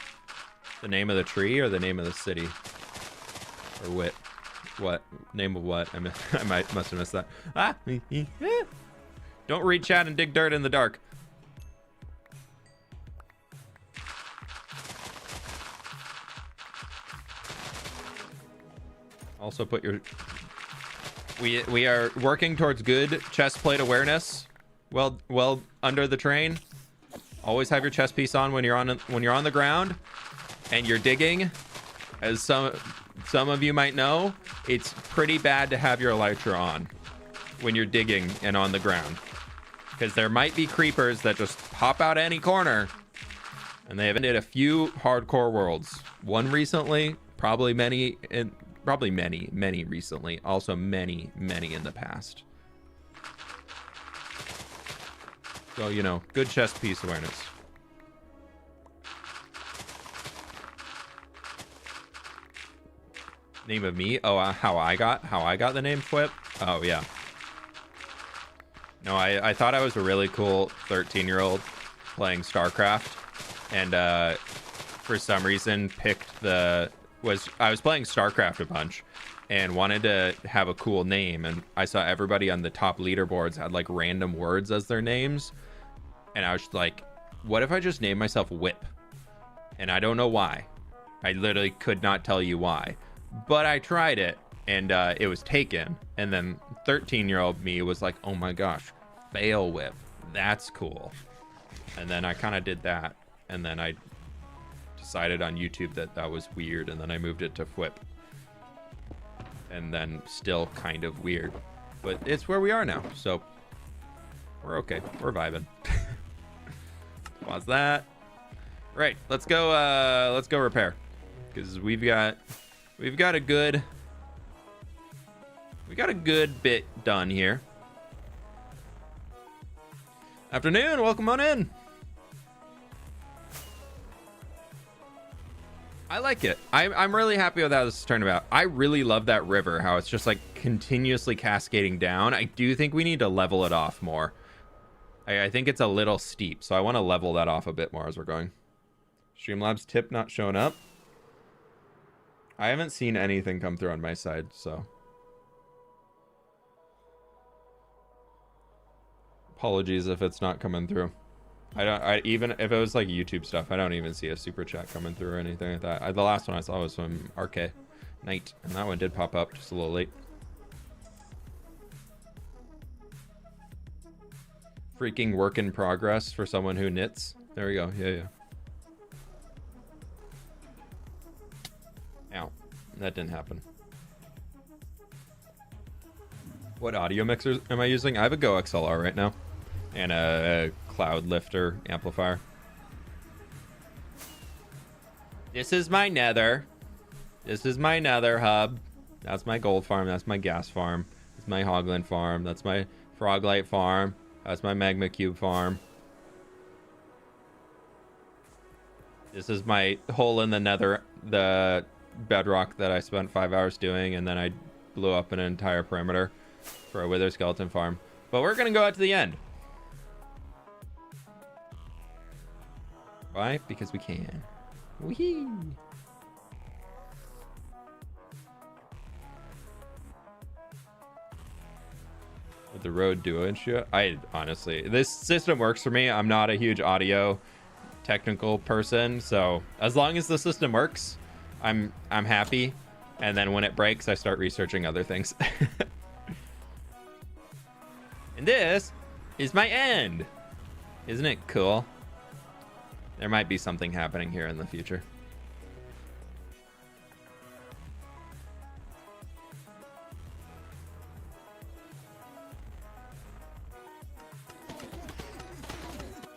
The name of the tree or the name of the city? Or what name of what? I must have missed that. Don't read chat and dig dirt in the dark. Also put your... We are working towards good chest plate awareness. Well under the train. Always have your chest piece on when you're on the ground and you're digging. As some of you might know, it's pretty bad to have your elytra on when you're digging and on the ground, because there might be creepers that just pop out any corner, and they have ended a few hardcore worlds. One recently, probably many recently, also many in the past. So, you know, good chest piece awareness. Name of me? Oh, how I got the name fWhip? Oh, yeah. No, I thought I was a really cool 13-year-old playing StarCraft, and for some reason picked I was playing StarCraft a bunch and wanted to have a cool name, and I saw everybody on the top leaderboards had like random words as their names, and I was like, what if I just named myself Whip? And I don't know why. I literally could not tell you why, but I tried it, and it was taken. And then 13-year-old me was like, oh my gosh, fWhip, that's cool. And then I kind of did that, and then I decided on YouTube that was weird, and then I moved it to fWhip. And then still kind of weird, but it's where we are now, so we're okay. We're vibing. Pause that. Right, let's go repair, because we got a good bit done here. Afternoon, welcome on in. I like it. I'm really happy with how this is turned out. I really love that river, how it's just like continuously cascading down. I do think we need to level it off more. I think it's a little steep, so I want to level that off a bit more as we're going. Streamlabs tip not showing up. I haven't seen anything come through on my side, so apologies if it's not coming through. Even if it was like YouTube stuff, I don't even see a super chat coming through or anything like that. The last one I saw was from RK Knight, and that one did pop up just a little late. Freaking work in progress for someone who knits. There we go. Yeah. Ow. That didn't happen. What audio mixers am I using? I have a Go XLR right now, and a Cloud Lifter amplifier. This is my nether. This is my nether hub. That's my gold farm. That's my gas farm. That's my hoglin farm. That's my froglight farm. That's my magma cube farm. This is my hole in the nether, the bedrock that I spent 5 hours doing, and then I blew up an entire perimeter for a wither skeleton farm. But we're gonna go out to the end. Why? Because we can. Whee! With the Rode Duo and shit. I honestly, this system works for me. I'm not a huge audio technical person, so as long as the system works, I'm happy. And then when it breaks, I start researching other things. And this is my end. Isn't it cool? There might be something happening here in the future.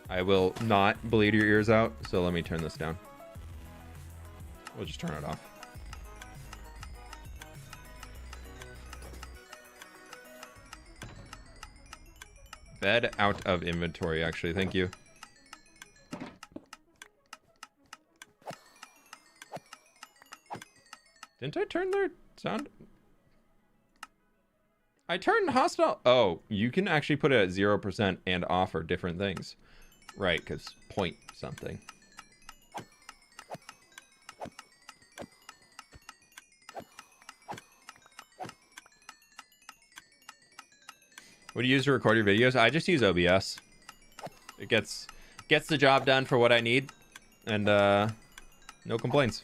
I will not bleed your ears out, so let me turn this down. We'll just turn it off. Bed out of inventory, actually. Thank you. Didn't I turn their sound? I turned hostile. Oh, you can actually put it at 0% and offer different things. Right, because point something. What do you use to record your videos? I just use OBS. It gets the job done for what I need, and no complaints.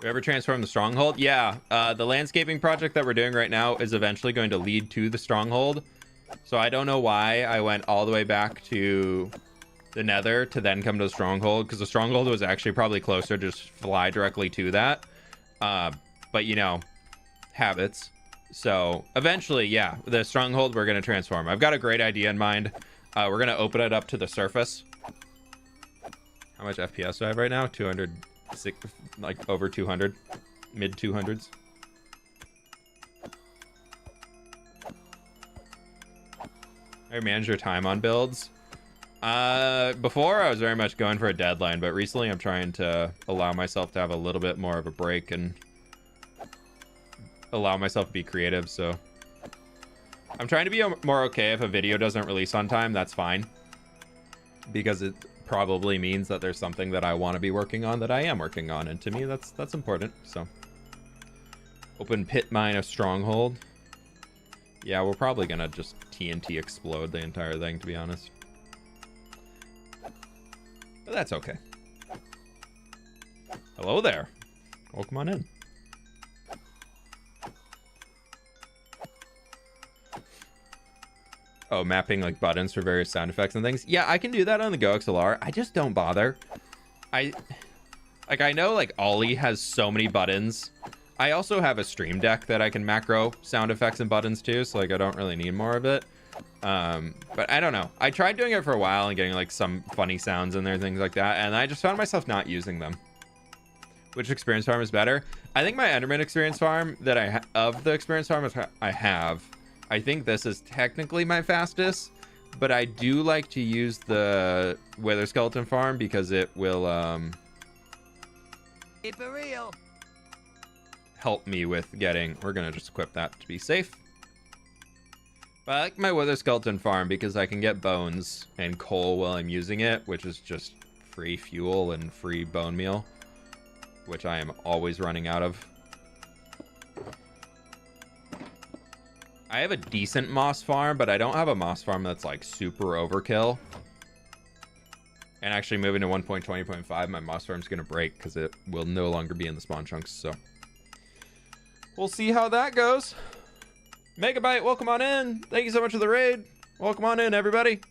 We ever transform the stronghold? Yeah, the landscaping project that we're doing right now is eventually going to lead to the stronghold. So I don't know why I went all the way back to the nether to then come to the stronghold, because the stronghold was actually probably closer to just fly directly to that. But you know, habits. So eventually, yeah, the stronghold we're going to transform. I've got a great idea in mind. We're going to open it up to the surface. How much FPS do I have right now? 200. Like over 200, mid 200s. How do you manage your time on builds? Before I was very much going for a deadline, but recently I'm trying to allow myself to have a little bit more of a break and allow myself to be creative. So I'm trying to be more okay if a video doesn't release on time. That's fine, because it probably means that there's something that I want to be working on that I am working on, and to me that's important. So open pit mine of stronghold. Yeah, we're probably gonna just TNT explode the entire thing, to be honest, but that's okay. Hello there, welcome on in. Oh, mapping like buttons for various sound effects and things. Yeah, I can do that on the Go XLR. I just don't bother. I know like Ollie has so many buttons. I also have a stream deck that I can macro sound effects and buttons too, so like I don't really need more of it. But I don't know. I tried doing it for a while and getting like some funny sounds in there, things like that, and I just found myself not using them. Which experience farm is better? I think my Enderman experience farm that of the experience farm I have. I think this is technically my fastest, but I do like to use the Wither Skeleton farm because it will help me with getting... We're going to just equip that to be safe. But I like my Wither Skeleton farm because I can get bones and coal while I'm using it, which is just free fuel and free bone meal, which I am always running out of. I have a decent moss farm, but I don't have a moss farm that's like super overkill. And actually moving to 1.20.5, my moss farm's gonna break because it will no longer be in the spawn chunks. So we'll see how that goes. Megabyte, welcome on in. Thank you so much for the raid. Welcome on in, everybody.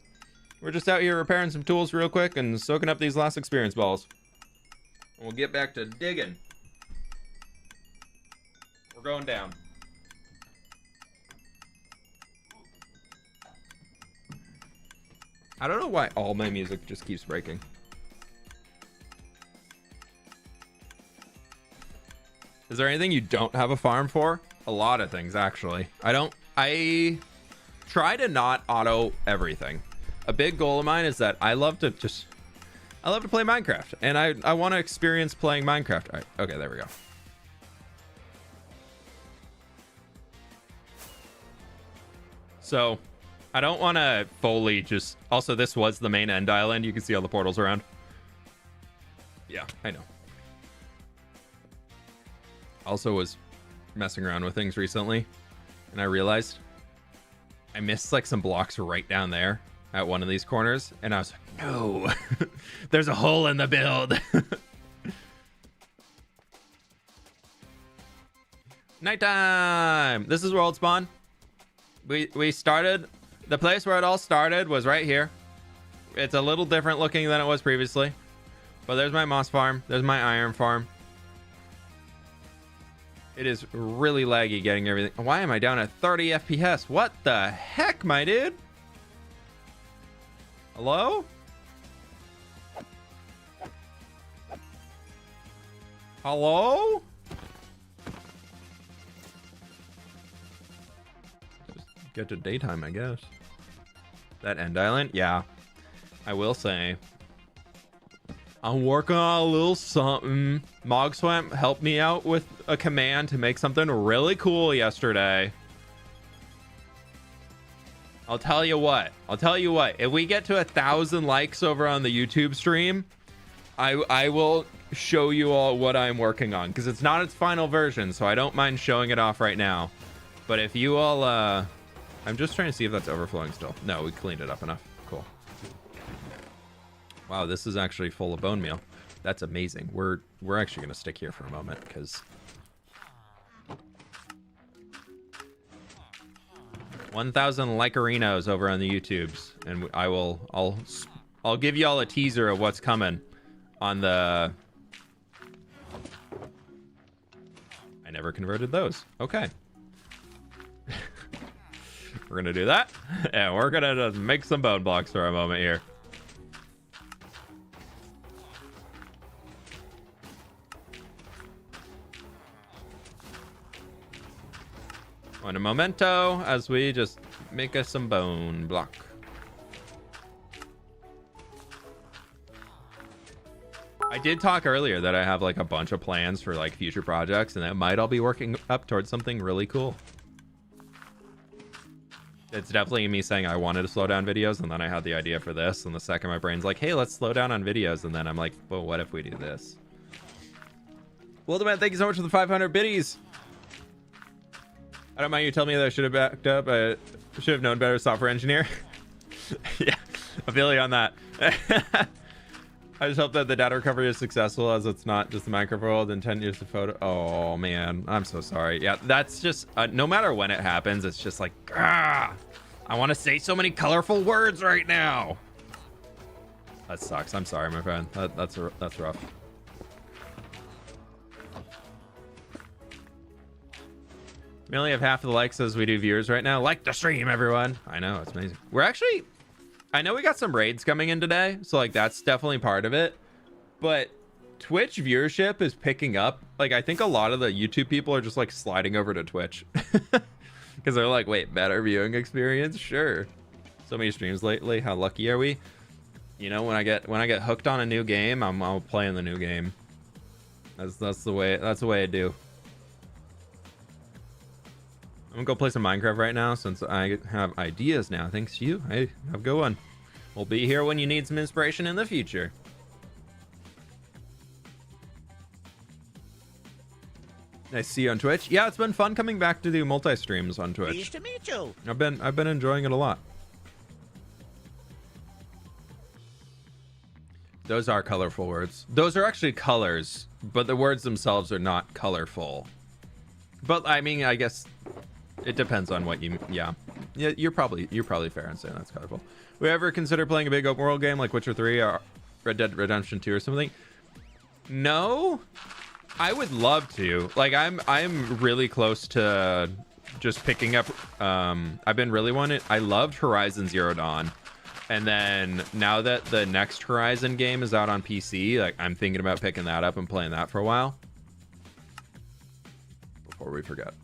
We're just out here repairing some tools real quick and soaking up these last experience balls. And we'll get back to digging. We're going down. I don't know why all my music just keeps breaking. Is there anything you don't have a farm for? A lot of things, actually. I try to not auto everything. A big goal of mine is that I love to play Minecraft, and I want to experience playing Minecraft. All right, okay, there we go. So I don't want to fully just... Also, this was the main end island. You can see all the portals around. Yeah, I know. Also was messing around with things recently, and I realized I missed like some blocks right down there at one of these corners, and I was like, no, there's a hole in the build. Nighttime. This is world spawn. We started... The place where it all started was right here. It's a little different looking than it was previously. But there's my moss farm. There's my iron farm. It is really laggy getting everything. Why am I down at 30 FPS? What the heck, my dude? Hello? Hello? Just get to daytime, I guess. That end island? Yeah. I will say, I'm working on a little something. Mogswamp helped me out with a command to make something really cool yesterday. I'll tell you what. If we get to 1,000 likes over on the YouTube stream, I will show you all what I'm working on, because it's not its final version, so I don't mind showing it off right now. But if you all I'm just trying to see if that's overflowing still. No, we cleaned it up enough. Cool. Wow, this is actually full of bone meal. That's amazing. We're actually gonna stick here for a moment, because 1,000 Licorinos over on the YouTubes, and I'll give you all a teaser of what's coming on the. I never converted those. Okay. We're gonna do that, and we're gonna just make some bone blocks for a moment here. On a momento, as we just make us some bone block. I did talk earlier that I have like a bunch of plans for like future projects, and that might all be working up towards something really cool. It's definitely me saying I wanted to slow down videos, and then I had the idea for this, and the second my brain's like, hey, let's slow down on videos, and then I'm like, well, what if we do this? Well, man, thank you so much for the 500 biddies. I don't mind you telling me that I should have backed up. I should have known better, software engineer. Yeah, I feel you on that. I just hope that the data recovery is successful, as it's not just the Minecraft world and 10 years of photo. Oh man, I'm so sorry. Yeah, that's just no matter when it happens, it's just like, I want to say so many colorful words right now. That sucks. I'm sorry, my friend. That's rough. We only have half of the likes as we do viewers right now. Like the stream, everyone. I know, it's amazing. We're actually, I know we got some raids coming in today, so like that's definitely part of it. But Twitch viewership is picking up. Like I think a lot of the YouTube people are just like sliding over to Twitch. Because they're like, wait, better viewing experience? Sure. So many streams lately. How lucky are we? You know, when I get hooked on a new game, I'll play in the new game. That's the way I do. I'm gonna go play some Minecraft right now since I have ideas now. Thanks to you. Hey, have a good one. We'll be here when you need some inspiration in the future. Nice to see you on Twitch. Yeah, it's been fun coming back to do multi-streams on Twitch. Nice to meet you. I've been enjoying it a lot. Those are colorful words. Those are actually colors, but the words themselves are not colorful. But I mean, I guess it depends on what you. Yeah, you're probably fair in saying that's colorful. We ever consider playing a big open world game like Witcher 3 or Red Dead Redemption 2 or something? No, I would love to. Like I'm really close to just picking up. I've been really wanting. I loved Horizon Zero Dawn, and then now that the next Horizon game is out on PC, like I'm thinking about picking that up and playing that for a while. Before we forget.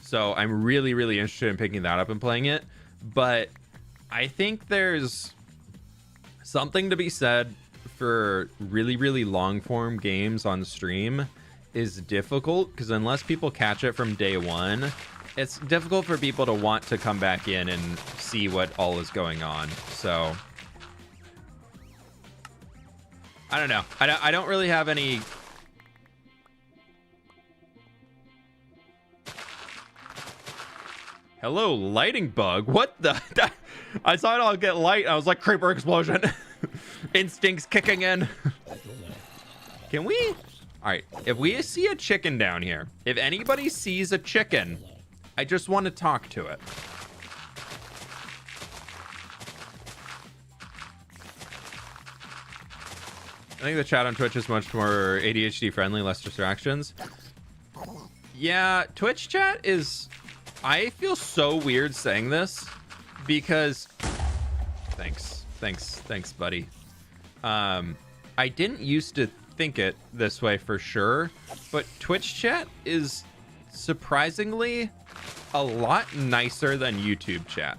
So I'm really, really interested in picking that up and playing it. But I think there's something to be said for really, really long form games on stream is difficult, because unless people catch it from day one, it's difficult for people to want to come back in and see what all is going on. So I don't know. I don't really have any. Hello, lighting bug. What the? I saw it all get light. I was like, creeper explosion. Instincts kicking in. Can we? All right. If we see a chicken down here, if anybody sees a chicken, I just want to talk to it. I think the chat on Twitch is much more ADHD friendly, less distractions. Yeah, Twitch chat is. I feel so weird saying this because thanks buddy. I didn't used to think it this way for sure, but Twitch chat is surprisingly a lot nicer than YouTube chat.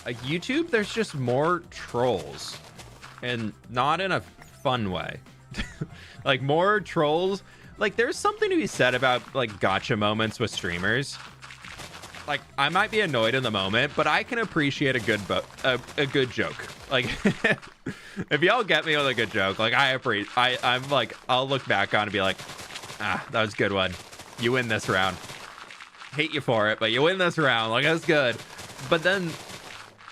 Like YouTube, there's just more trolls, and not in a fun way. Like more trolls. Like there's something to be said about like gotcha moments with streamers. like, I might be annoyed in the moment, but I can appreciate a good joke. Like, if y'all get me with a good joke, like, I'm like, I'll look back on and be like, ah, that was a good one. You win this round. Hate you for it, but you win this round. Like, that's good. But then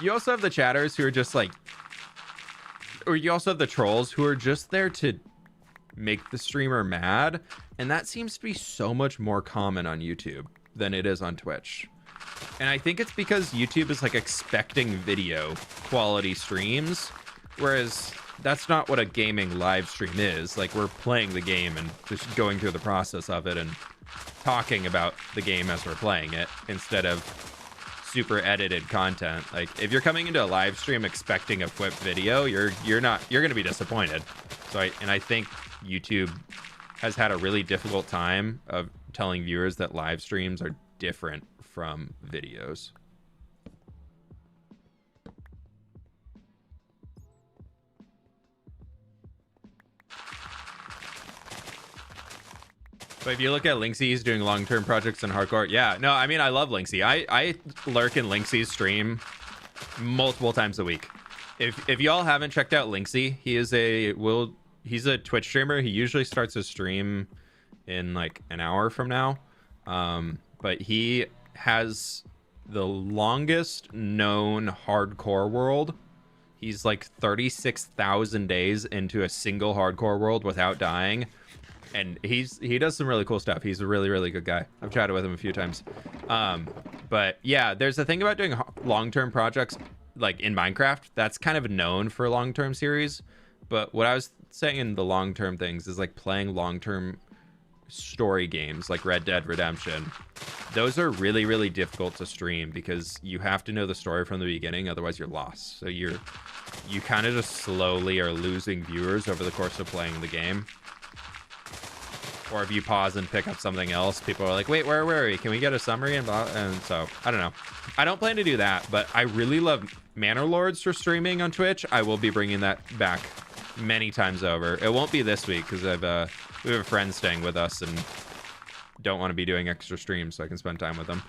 you also have the chatters who are just like, or you also have the trolls who are just there to make the streamer mad. And that seems to be so much more common on YouTube than it is on Twitch. And I think it's because YouTube is like expecting video quality streams, whereas that's not what a gaming live stream is. Like, we're playing the game and just going through the process of it and talking about the game as we're playing it instead of super edited content. Like, if you're coming into a live stream expecting a fWhip video, you're going to be disappointed. So I think YouTube has had a really difficult time of telling viewers that live streams are different from videos. But if you look at Linksy, he's doing long-term projects in hardcore. Yeah, no, I mean, I love Linksy. I lurk in Linksy's stream multiple times a week. If y'all haven't checked out Linksy, he's a Twitch streamer. He usually starts his stream in like an hour from now. But he has the longest known hardcore world. He's like 36,000 days into a single hardcore world without dying. And he does some really cool stuff. He's a really, really good guy. I've chatted with him a few times. But yeah, there's a thing about doing long-term projects like in Minecraft. That's kind of known for long-term series. But what I was saying in the long-term things is like playing long-term story games like Red Dead Redemption. Those are really, really difficult to stream because you have to know the story from the beginning, otherwise you're lost. So you kind of just slowly are losing viewers over the course of playing the game. Or if you pause and pick up something else, people are like, wait, where were we? Can we get a summary? And so, I don't know. I don't plan to do that, but I really love Manor Lords for streaming on Twitch. I will be bringing that back many times over. It won't be this week because we have a friend staying with us and don't want to be doing extra streams so I can spend time with them.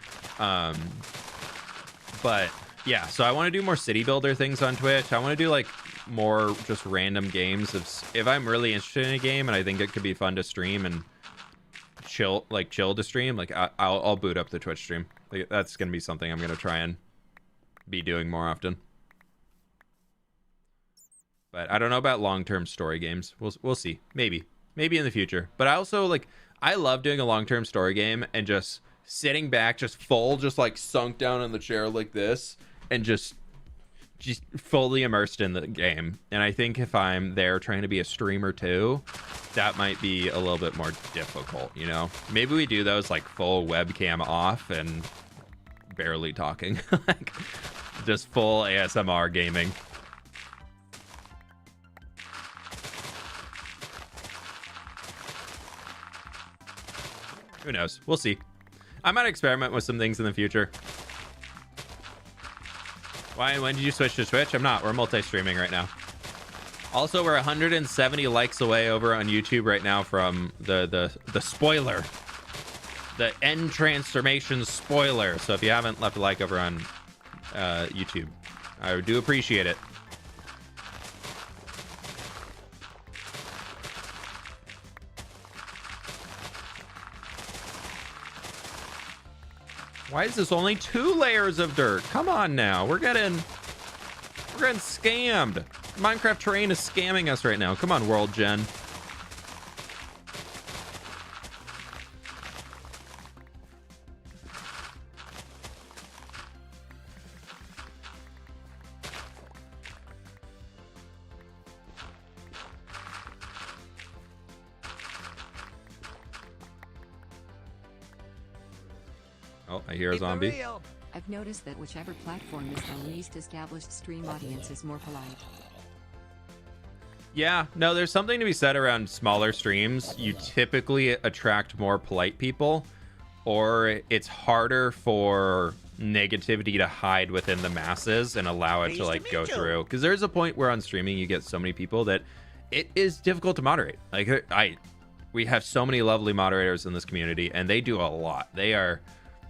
But yeah, so I want to do more city builder things on Twitch. I want to do like more just random games. If I'm really interested in a game and I think it could be fun to stream and chill to stream, like I'll boot up the Twitch stream. Like, that's gonna be something I'm gonna try and be doing more often. But I don't know about long-term story games. We'll see. Maybe in the future. But I also I love doing a long-term story game and just sitting back, just like sunk down in the chair like this and just fully immersed in the game. And I think if I'm there trying to be a streamer too, that might be a little bit more difficult, you know? Maybe we do those like full webcam off and barely talking. Like just full ASMR gaming. Who knows? We'll see. I might experiment with some things in the future. Why and when did you switch to Twitch? I'm not. We're multi-streaming right now. Also, we're 170 likes away over on YouTube right now from the spoiler. The end transformation spoiler. So if you haven't left a like over on YouTube, I do appreciate it. Why is this only 2 layers of dirt? Come on now. We're getting scammed. Minecraft Terrain is scamming us right now. Come on, World Gen. Oh, I hear a zombie. I've noticed that whichever platform is the least established stream audience is more polite. Yeah, no, there's something to be said around smaller streams. You typically attract more polite people, or it's harder for negativity to hide within the masses and allow it to like go through. Because there's a point where on streaming you get so many people that it is difficult to moderate. Like we have so many lovely moderators in this community, and they do a lot.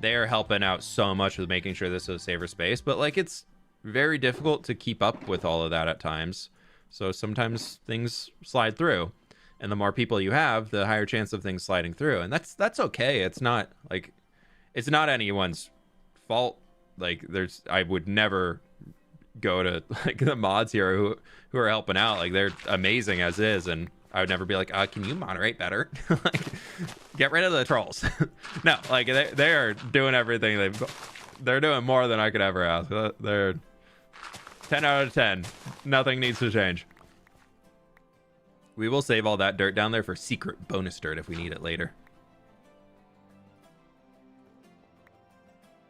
they're helping out so much with making sure this is a safer space, but like it's very difficult to keep up with all of that at times. So sometimes things slide through, and the more people you have, the higher chance of things sliding through. And that's okay. It's not anyone's fault. Like I would never go to like the mods here who are helping out. Like they're amazing as is, and I would never be like, can you moderate better? Like, get rid of the trolls. No, like they are doing everything. They're doing more than I could ever ask. They're 10 out of 10. Nothing needs to change. We will save all that dirt down there for secret bonus dirt if we need it later.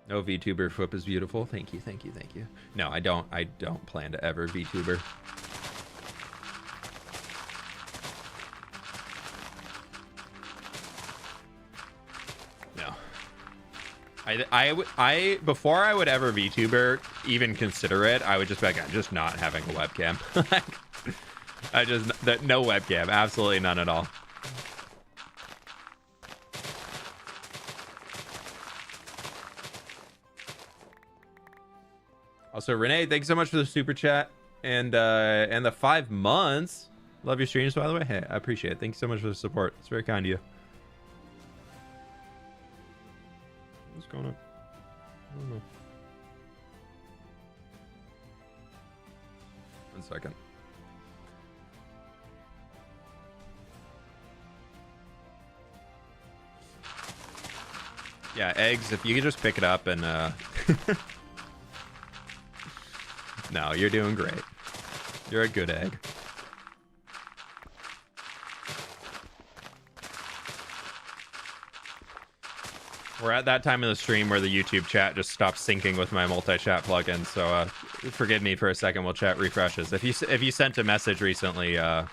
No, VTuber fWhip is beautiful. Thank you, thank you, thank you. No, I don't plan to ever VTuber. No. I before I would ever VTuber, even consider it, I would just be like, I'm just not having a webcam. No webcam, absolutely none at all. Also, Renee, thanks so much for the super chat and the 5 months. Love your streams, by the way. Hey, I appreciate it. Thank you so much for the support. It's very kind of you. What's going on? I don't know. 1 second. Yeah, eggs, if you could just pick it up and no, you're doing great. You're a good egg. We're at that time of the stream where the YouTube chat just stops syncing with my multi-chat plugin, so forgive me for a second while chat refreshes. If you sent a message recently, I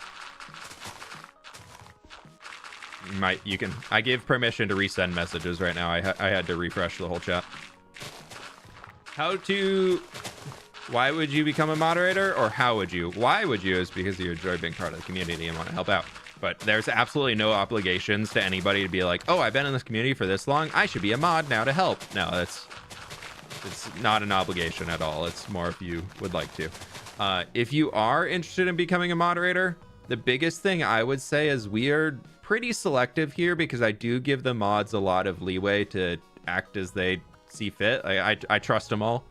give permission to resend messages right now. I had to refresh the whole chat. Why would you become a moderator, or how would you? Why would you is because you enjoy being part of the community and want to help out. But there's absolutely no obligations to anybody to be like, oh, I've been in this community for this long, I should be a mod now to help. No, it's not an obligation at all. It's more if you would like to. If you are interested in becoming a moderator, the biggest thing I would say is we are pretty selective here, because I do give the mods a lot of leeway to act as they see fit. I trust them all.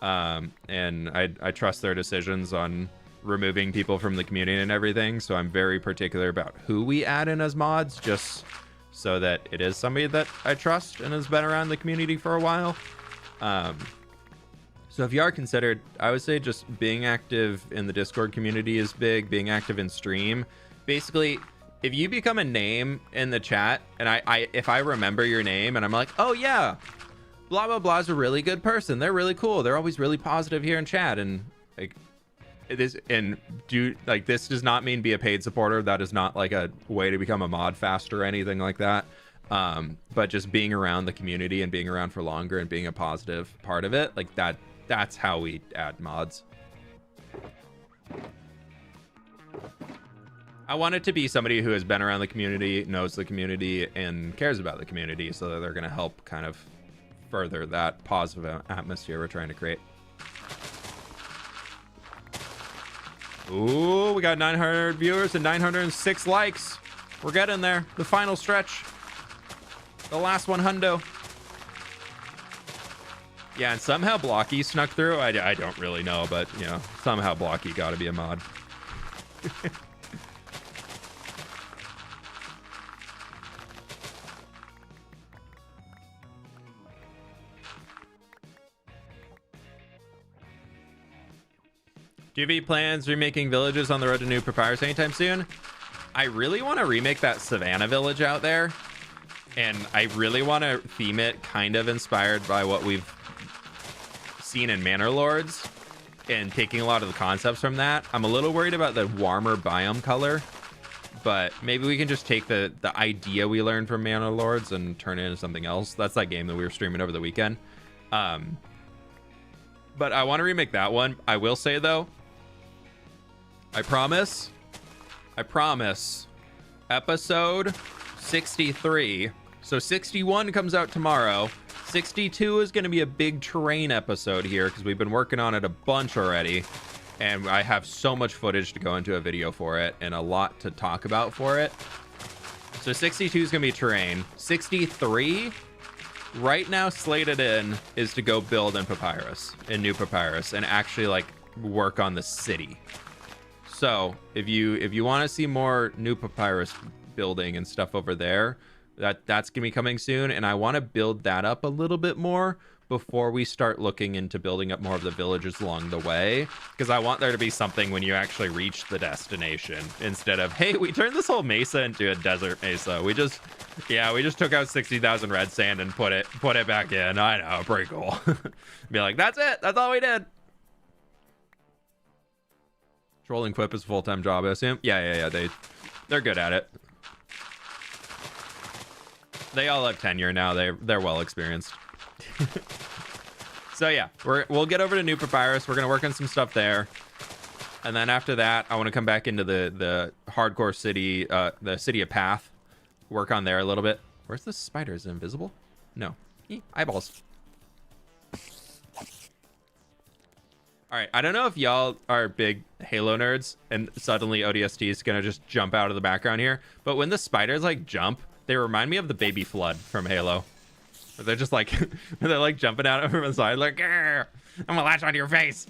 And I trust their decisions on removing people from the community and everything, so I'm very particular about who we add in as mods, just so that it is somebody that I trust and has been around the community for a while. So if you are considered, I would say just being active in the Discord community is big, being active in stream. Basically, if you become a name in the chat, and if I remember your name and I'm like, oh yeah, blah blah blah is a really good person, they're really cool, they're always really positive here in chat, and like this does not mean be a paid supporter. That is not like a way to become a mod fast or anything like that. But just being around the community and being around for longer and being a positive part of it, like that's how we add mods. I want it to be somebody who has been around the community, knows the community, and cares about the community, so that they're going to help kind of further that positive atmosphere we're trying to create. Ooh, we got 900 viewers and 906 likes. We're getting there. The final stretch. The last one hundo. Yeah, and somehow Blocky snuck through. I don't really know, but, you know, somehow Blocky got to be a mod. Do you have any plans remaking villages on the road to New Papyrus anytime soon? I really want to remake that Savannah village out there, and I really want to theme it kind of inspired by what we've seen in Manor Lords, and taking a lot of the concepts from that. I'm a little worried about the warmer biome color, but maybe we can just take the idea we learned from Manor Lords and turn it into something else. That's that game that we were streaming over the weekend. But I want to remake that one. I will say though, I promise, episode 63, so 61 comes out tomorrow, 62 is going to be a big terrain episode here because we've been working on it a bunch already, and I have so much footage to go into a video for it and a lot to talk about for it. So 62 is going to be terrain. 63 right now slated in is to go build in New Papyrus, and actually like work on the city. So if you want to see more New Papyrus building and stuff over there, that's gonna be coming soon, and I want to build that up a little bit more before we start looking into building up more of the villages along the way, because I want there to be something when you actually reach the destination, instead of, hey, we turned this whole mesa into a desert mesa. We just took out 60,000 red sand and put it back in. I know, pretty cool. Be like, that's it, that's all we did. Trolling fWhip is a full-time job, I assume. Yeah, they're good at it. They all have tenure now. They're well experienced. So yeah, we'll get over to New Papyrus. We're gonna work on some stuff there, and then after that, I want to come back into the hardcore city, the city of Path. Work on there a little bit. Where's the spider? Is it invisible? No. Eyeballs. All right, I don't know if y'all are big Halo nerds, and suddenly ODST is gonna just jump out of the background here. But when the spiders like jump, they remind me of the baby flood from Halo. They're just like, they're like jumping out from the side, like, I'm gonna latch onto your face.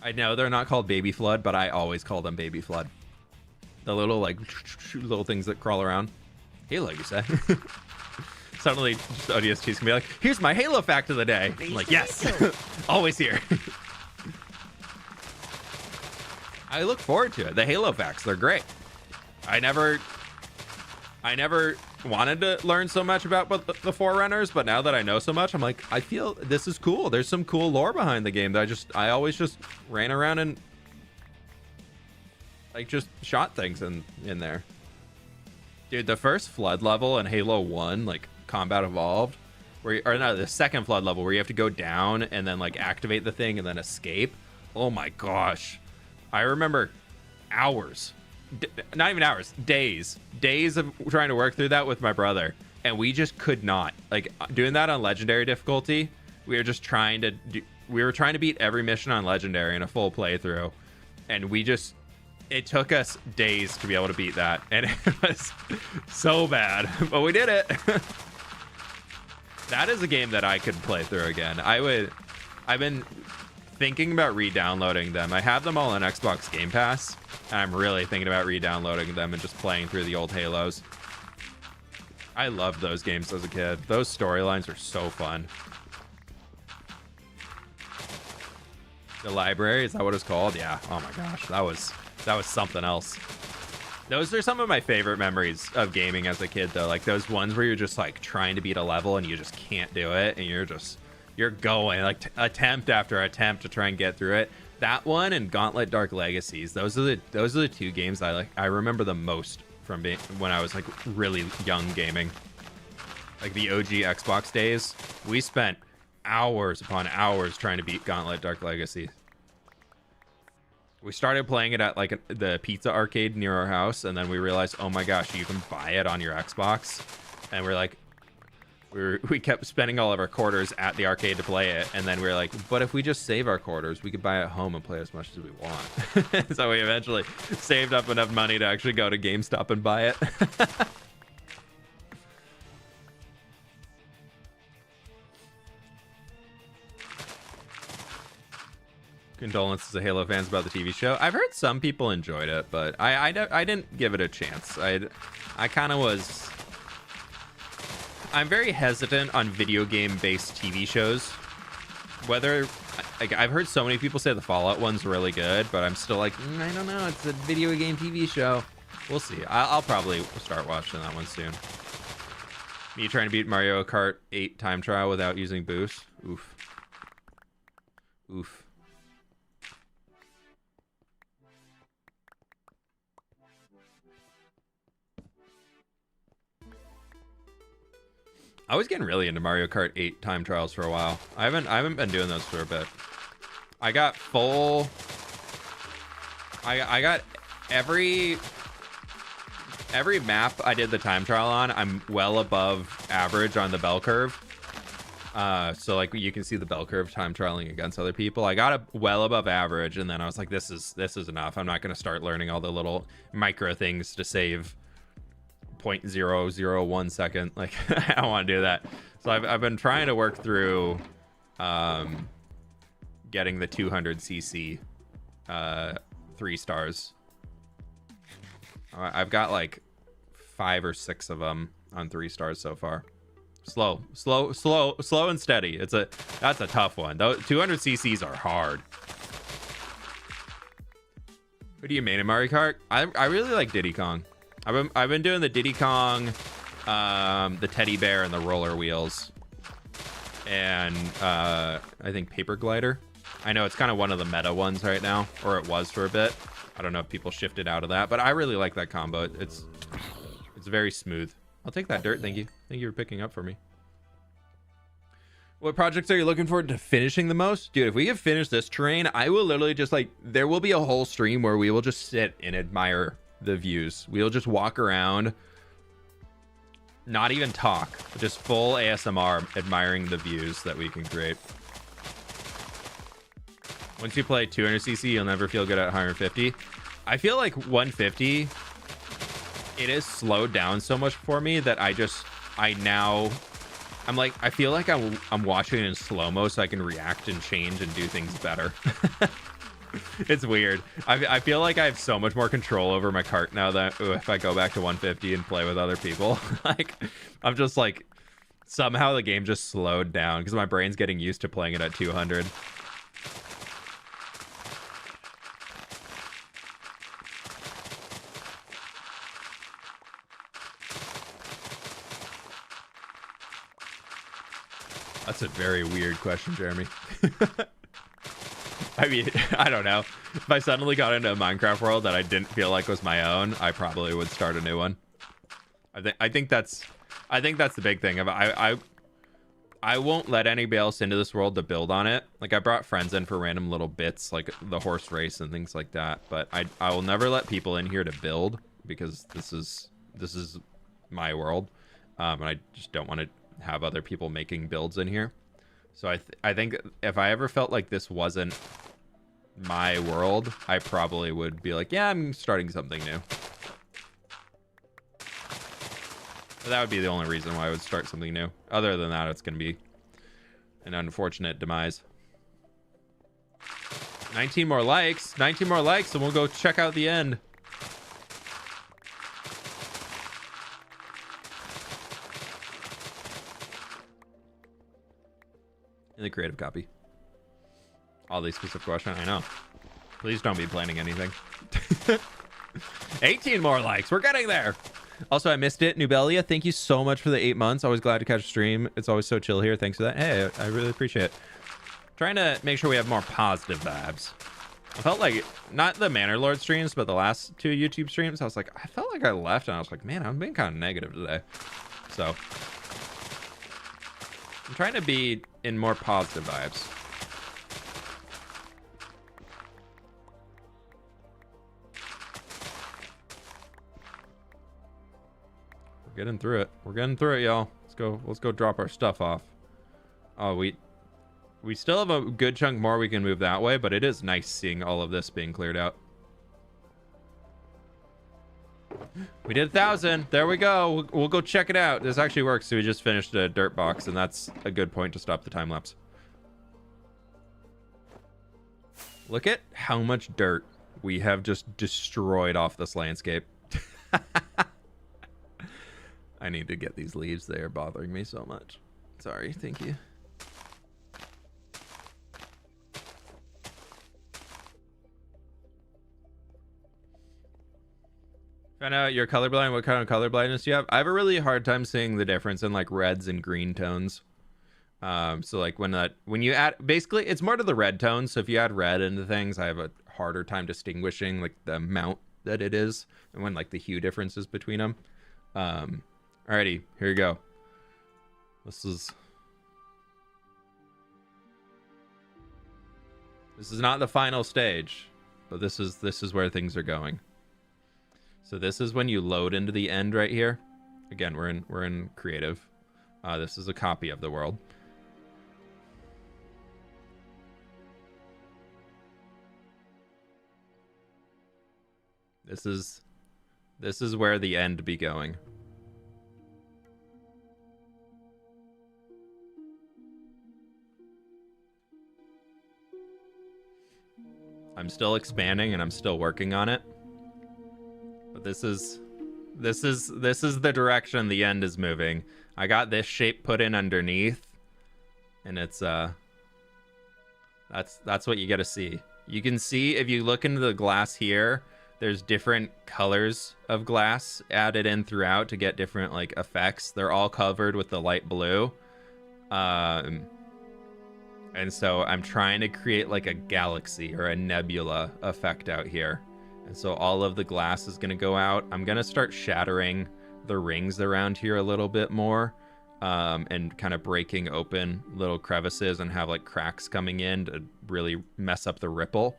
I know they're not called baby flood, but I always call them baby flood. The little like little things that crawl around. Halo, you say? Suddenly, just ODST's gonna be like, here's my Halo fact of the day. I'm like, yes, always here. I look forward to it. The Halo facts, they're great. I never wanted to learn so much about the Forerunners, but now that I know so much, I'm like, I feel this is cool. There's some cool lore behind the game that I always just ran around and like just shot things in there. Dude, the first flood level in Halo 1, like Combat Evolved, the second flood level where you have to go down and then like activate the thing and then escape. Oh my gosh. I remember hours, not even hours, days of trying to work through that with my brother. And we just could not, like, doing that on legendary difficulty. We were just trying to beat every mission on legendary in a full playthrough. And it took us days to be able to beat that. And it was so bad, but we did it. That is a game that I could play through again. I've been thinking about re-downloading them. I have them all on Xbox Game Pass, and I'm really thinking about re-downloading them and just playing through the old Halos. I loved those games as a kid. Those storylines are so fun. The library, is that what it's called? Yeah. Oh my gosh, that was something else. Those are some of my favorite memories of gaming as a kid, though. Like those ones where you're just like trying to beat a level and you just can't do it, and you're going like attempt after attempt to try and get through it. That one and Gauntlet Dark Legacies. Those are the two games I remember the most from being when I was like really young gaming. Like the OG Xbox days, we spent hours upon hours trying to beat Gauntlet Dark Legacy. We started playing it at like the pizza arcade near our house, and then we realized, oh my gosh, you can buy it on your Xbox. And we're like, we kept spending all of our quarters at the arcade to play it, and then we were like, but if we just save our quarters, we could buy it at home and play as much as we want. So we eventually saved up enough money to actually go to GameStop and buy it. Condolences to Halo fans about the TV show. I've heard some people enjoyed it, but I didn't give it a chance. I kind of was. I'm very hesitant on video game based TV shows. Whether like I've heard so many people say the Fallout one's really good, but I'm still like, I don't know. It's a video game TV show. We'll see. I'll probably start watching that one soon. Me trying to beat Mario Kart 8 time trial without using boost. Oof. Oof. I was getting really into Mario Kart 8 time trials for a while. I haven't been doing those for a bit. I got full. I got every every map I did the time trial on, I'm well above average on the bell curve. So like you can see the bell curve time trialing against other people. I got well above average, and then I was like, this is enough. I'm not going to start learning all the little micro things to save 0.001 second. Like I don't want to do that. So I've been trying to work through getting the 200cc 3 stars. I've got like 5 or 6 of them on 3 stars so far. Slow and steady. That's a tough one. Those 200cc's are hard. Who do you main in Mario Kart? I really like Diddy Kong. I've been doing the Diddy Kong, the teddy bear, and the roller wheels, and I think Paper Glider. I know it's kind of one of the meta ones right now, or it was for a bit. I don't know if people shifted out of that, but I really like that combo. It's very smooth. I'll take that dirt. Thank you. Thank you for picking up for me. What projects are you looking forward to finishing the most? Dude, if we can finish this terrain, I will literally just like, there will be a whole stream where we will just sit and admire the views. We'll just walk around, not even talk, just full ASMR admiring the views that we can create. Once you play 200cc, you'll never feel good at 150. I feel like 150, it is slowed down so much for me that I'm like, I feel like I'm watching it in slow-mo so I can react and change and do things better. It's weird. I feel like I have so much more control over my cart now that if I go back to 150 and play with other people. Like, I'm just like, somehow the game just slowed down because my brain's getting used to playing it at 200. That's a very weird question, Jeremy. I mean, I don't know. If I suddenly got into a Minecraft world that I didn't feel like was my own, I probably would start a new one. I think that's the big thing. I won't let anybody else into this world to build on it. Like, I brought friends in for random little bits, like the horse race and things like that. But I will never let people in here to build because this is my world, and I just don't want to have other people making builds in here. So I think if I ever felt like this wasn't my world, I probably would be like, yeah, I'm starting something new. But that would be the only reason why I would start something new. Other than that, it's going to be an unfortunate demise. 19 more likes, and we'll go check out the end. In the creative copy. Oddly specific question. I know. Please don't be planning anything. 18 more likes. We're getting there. Also, I missed it. Nubelia, thank you so much for the 8 months. Always glad to catch a stream. It's always so chill here. Thanks for that. Hey, I really appreciate it. Trying to make sure we have more positive vibes. I felt like, not the Manor Lord streams, but the last 2 YouTube streams, I was like, I felt like I left and I was like, man, I'm being kind of negative today. So I'm trying to be in more positive vibes. We're getting through it. We're getting through it, y'all. Let's go drop our stuff off. Oh, we still have a good chunk more we can move that way, but it is nice seeing all of this being cleared out. We did 1,000. There we go. We'll go check it out. This actually works. So we just finished a dirt box, and that's a good point to stop the time lapse. Look at how much dirt we have just destroyed off this landscape. I need to get these leaves. They are bothering me so much. Sorry. Thank you. Find out you're colorblind. What kind of color blindness do you have? I have a really hard time seeing the difference in like reds and green tones. So like when you add, basically it's more to the red tones. So if you add red into things, I have a harder time distinguishing like the amount that it is and when like the hue differences between them. Alrighty, here you go. This is not the final stage, but this is where things are going. So this is when you load into the end right here. Again, we're in creative. This is a copy of the world. This is where the end be going. I'm still expanding and I'm still working on it. But this is the direction the end is moving. I got this shape put in underneath, and it's that's what you got to see. You can see if you look into the glass here, there's different colors of glass added in throughout to get different like effects. They're all covered with the light blue. And so I'm trying to create like a galaxy or a nebula effect out here. And so all of the glass is going to go out. I'm going to start shattering the rings around here a little bit more, and kind of breaking open little crevices and have like cracks coming in to really mess up the ripple.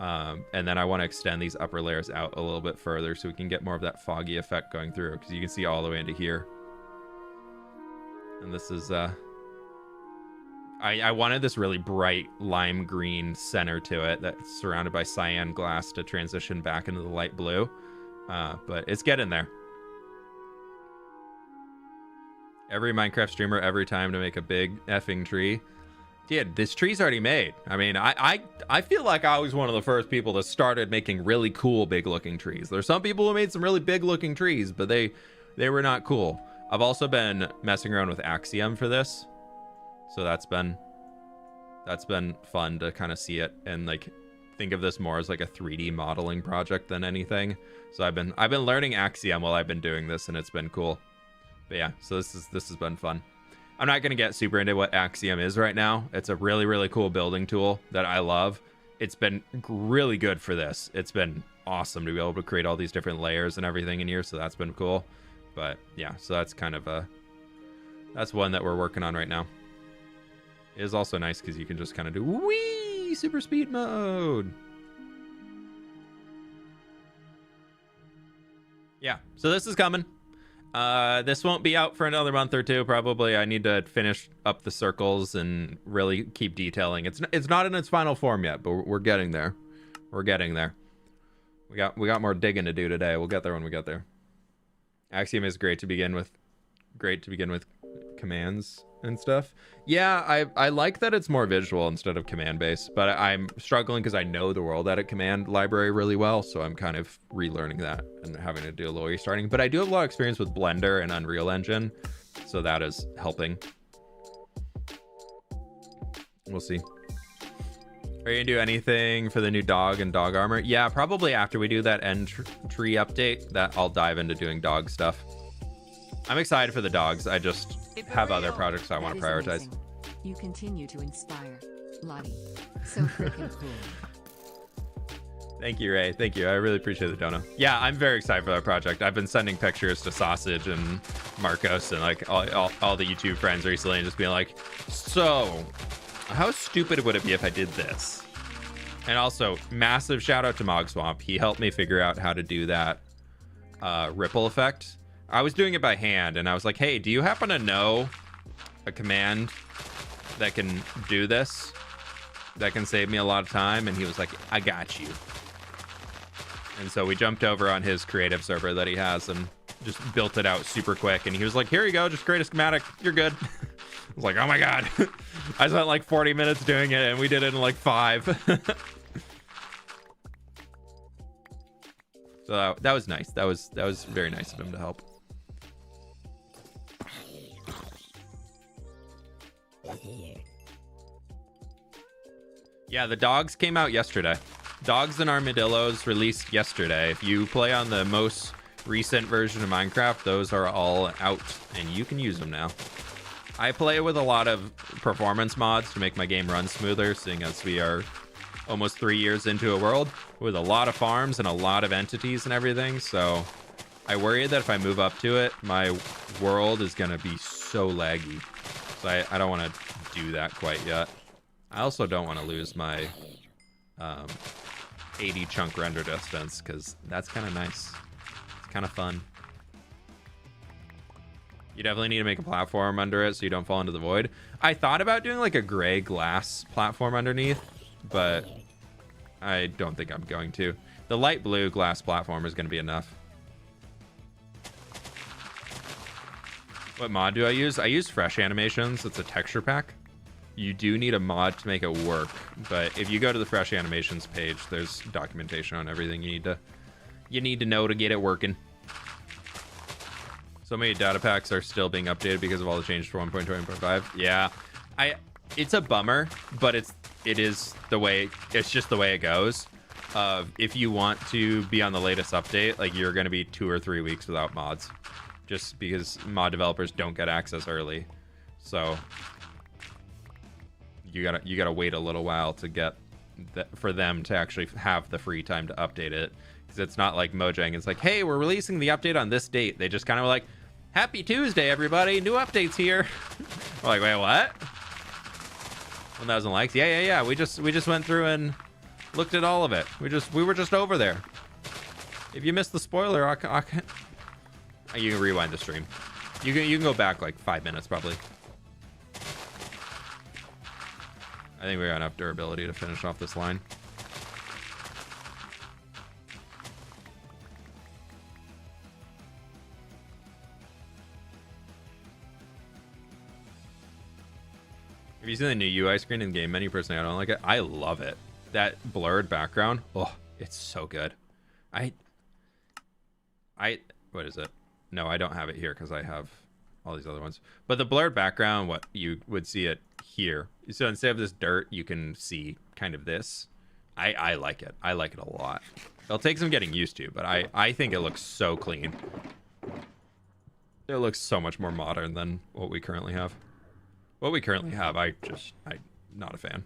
And then I want to extend these upper layers out a little bit further so we can get more of that foggy effect going through, because you can see all the way into here. And this is I wanted this really bright lime green center to it that's surrounded by cyan glass to transition back into the light blue, but it's getting there. Every Minecraft streamer, every time to make a big effing tree. Dude, this tree's already made. I mean, I feel like I was one of the first people that started making really cool big looking trees. There's some people who made some really big looking trees, but they were not cool. I've also been messing around with Axiom for this. So that's been fun to kind of see it and like think of this more as like a 3D modeling project than anything. So I've been learning Axiom while I've been doing this, and it's been cool. But yeah, so this has been fun. I'm not going to get super into what Axiom is right now. It's a really, really cool building tool that I love. It's been really good for this. It's been awesome to be able to create all these different layers and everything in here. So that's been cool. But yeah, so that's kind of that's one that we're working on right now. It is also nice because you can just kind of do wee super speed mode. Yeah, so this is coming. This won't be out for another month or two, probably. I need to finish up the circles and really keep detailing. It's not in its final form yet, but we're getting there. We're getting there. We got more digging to do today. We'll get there when we get there. Axiom is great to begin with. Great to begin with commands and stuff. Yeah, I like that it's more visual instead of command based, but I'm struggling because I know the world edit command library really well, so I'm kind of relearning that and having to do a little restarting. But I do have a lot of experience with Blender and Unreal Engine, so that is helping. We'll see. Are you gonna do anything for the new dog and dog armor? Yeah, probably after we do that end tree update, that I'll dive into doing dog stuff. I'm excited for the dogs. I just have other projects I want to prioritize. Amazing. You continue to inspire. Lottie. So freaking cool. Thank you, Ray. Thank you. I really appreciate the dono. Yeah, I'm very excited for that project. I've been sending pictures to Sausage and Marcos and like all the YouTube friends recently and just being like, so how stupid would it be if I did this? And also, massive shout out to Mogswamp. He helped me figure out how to do that ripple effect. I was doing it by hand, and I was like, hey, do you happen to know a command that can do this? That can save me a lot of time? And he was like, I got you. And so we jumped over on his creative server that he has and just built it out super quick. And he was like, here you go, just create a schematic. You're good. I was like, oh my God. I spent like 40 minutes doing it, and we did it in like 5. So that was nice. That was very nice of him to help. Yeah, the dogs came out yesterday. Dogs and armadillos released yesterday. If you play on the most recent version of Minecraft, those are all out and you can use them now. I play with a lot of performance mods to make my game run smoother, seeing as we are almost 3 years into a world with a lot of farms and a lot of entities and everything. So I worry that if I move up to it, my world is going to be so laggy. So I don't want to do that quite yet. I also don't want to lose my 80 chunk render distance, because that's kind of nice. kind of fun. You definitely need to make a platform under it so you don't fall into the void. I thought about doing like a gray glass platform underneath, but I don't think I'm going to. The light blue glass platform is going to be enough. What mod do I use? I use Fresh Animations. It's a texture pack. You do need a mod to make it work, but if you go to the Fresh Animations page, there's documentation on everything you need to know to get it working. So many data packs are still being updated because of all the changes for 1.20.5. Yeah, it's a bummer, but it's just the way it goes. If you want to be on the latest update, like you're going to be 2 or 3 weeks without mods, just because mod developers don't get access early. So you gotta wait a little while to get for them to actually have the free time to update it. Because it's not like Mojang. It's like, hey, we're releasing the update on this date. They just kind of like, happy Tuesday, everybody. New updates here. We're like, wait, what? 1,000 likes? Yeah. We just went through and looked at all of it. We were just over there. If you missed the spoiler, I can you can rewind the stream. You can go back like 5 minutes probably. I think we got enough durability to finish off this line. Have you seen the new UI screen in the game menu? Personally, I don't like it. I love it. That blurred background. Oh, it's so good. What is it? No, I don't have it here because I have all these other ones. But the blurred background, what you would see it here. So instead of this dirt, you can see kind of this. I like it. I like it a lot. It'll take some getting used to, but I think it looks so clean. It looks so much more modern than what we currently have. What we currently have, I'm not a fan.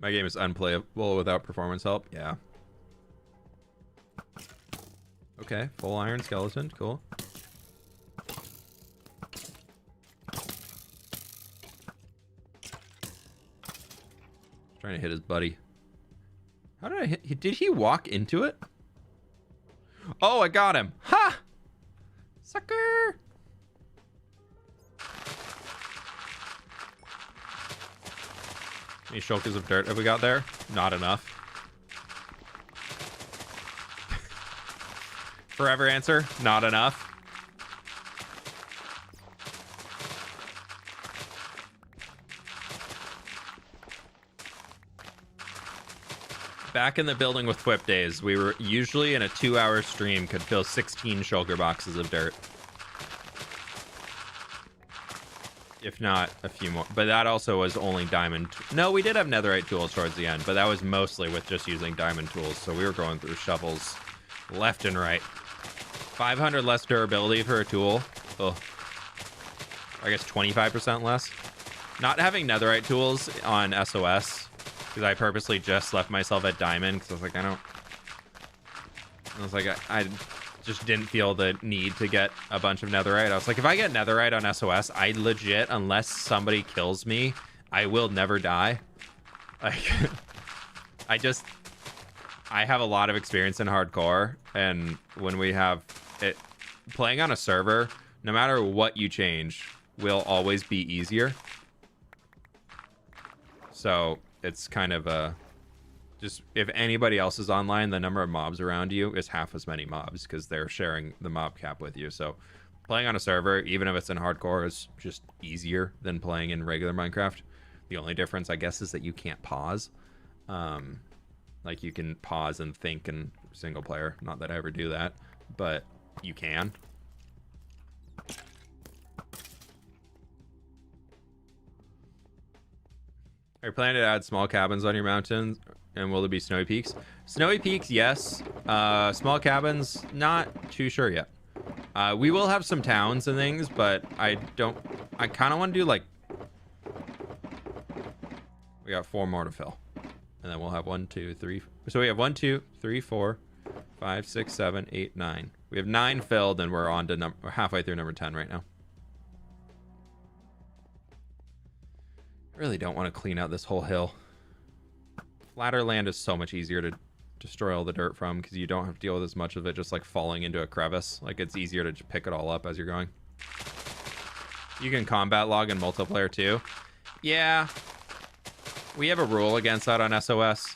My game is unplayable without performance help. Yeah. Okay, full iron skeleton. Cool. Trying to hit his buddy. How did I hit? Did he walk into it? Oh, I got him. Ha! Sucker! Any shulkers of dirt have we got there? Not enough. Forever answer, not enough. Back in the building with fWhip days, we were usually in a 2-hour stream could fill 16 shulker boxes of dirt. If not a few more, but that also was only diamond. No, we did have netherite tools towards the end, but that was mostly with just using diamond tools. So we were going through shovels left and right. 500 less durability for a tool. Oh, I guess 25% less. Not having netherite tools on SOS, because I purposely just left myself at diamond because I was like, I just didn't feel the need to get a bunch of netherite. I was like, if I get netherite on SOS, I legit, unless somebbe kills me, I will never die. Like, I have a lot of experience in hardcore, and when we have it playing on a server, no matter what you change, will always be easier. So it's kind of a just, if anybody else is online, the number of mobs around you is half as many mobs because they're sharing the mob cap with you. So playing on a server, even if it's in hardcore, is just easier than playing in regular Minecraft. The only difference, I guess, is that you can't pause. Like, you can pause and think in single player. Not that I ever do that, but you can. Are you planning to add small cabins on your mountains? And will there be snowy peaks? Snowy peaks, yes. Small cabins, not too sure yet. We will have some towns and things, but I kind of want to do like... We got 4 more to fill. And then we'll have 1, 2, 3... So we have 1, 2, 3, 4, 5, 6, 7, 8, 9. We have 9 filled, and we're on to we're halfway through number 10 right now. Really don't want to clean out this whole hill. Flatter land is so much easier to destroy all the dirt from because you don't have to deal with as much of it just like falling into a crevice. Like it's easier to just pick it all up as you're going. You can combat log in multiplayer too. Yeah. We have a rule against that on SOS.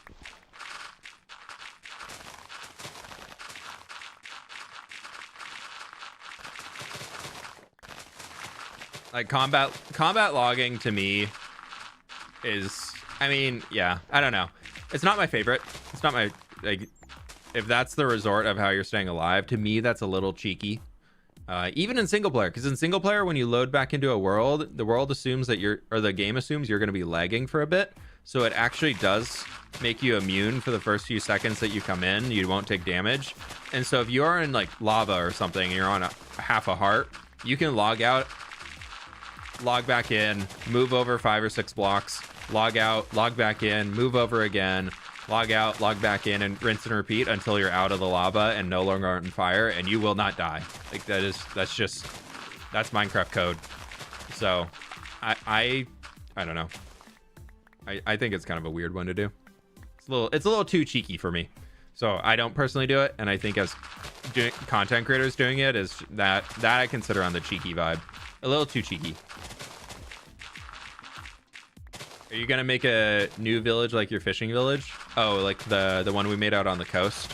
Like combat logging to me is, I mean, yeah, I don't know. It's not my favorite. It's not my, like, if that's the resort of how you're staying alive, to me, that's a little cheeky. Even in single player, because in single player, when you load back into a world, the world assumes that the game assumes you're going to be lagging for a bit. So it actually does make you immune for the first few seconds that you come in. You won't take damage. And so if you are in like lava or something, and you're on a half a heart, you can log out, log back in, move over 5 or 6 blocks, log out, log back in, move over again, log out, log back in, and rinse and repeat until you're out of the lava and no longer on fire, and you will not die. Like that's Minecraft code. So I don't know. I think it's kind of a weird one to do. It's a little too cheeky for me. So I don't personally do it, and I think as content creators doing it is that I consider on the cheeky vibe. A little too cheeky. Are you gonna make a new village like your fishing village? Oh, like the one we made out on the coast?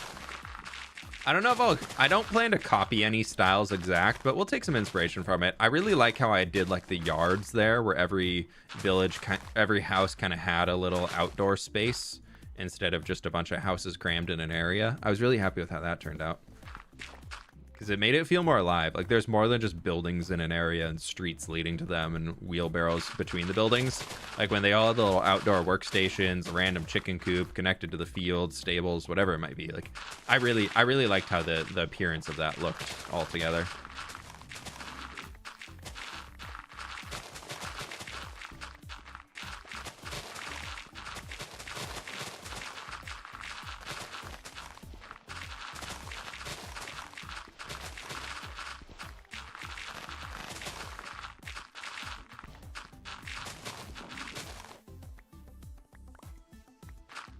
I don't know if I don't plan to copy any styles exact, but we'll take some inspiration from it. I really like how I did like the yards there, where every village, every house kind of had a little outdoor space instead of just a bunch of houses crammed in an area. I was really happy with how that turned out, because it made it feel more alive. Like there's more than just buildings in an area and streets leading to them and wheelbarrows between the buildings. Like when they all had the little outdoor workstations, random chicken coop connected to the fields, stables, whatever it might be. Like I really liked how the appearance of that looked all together.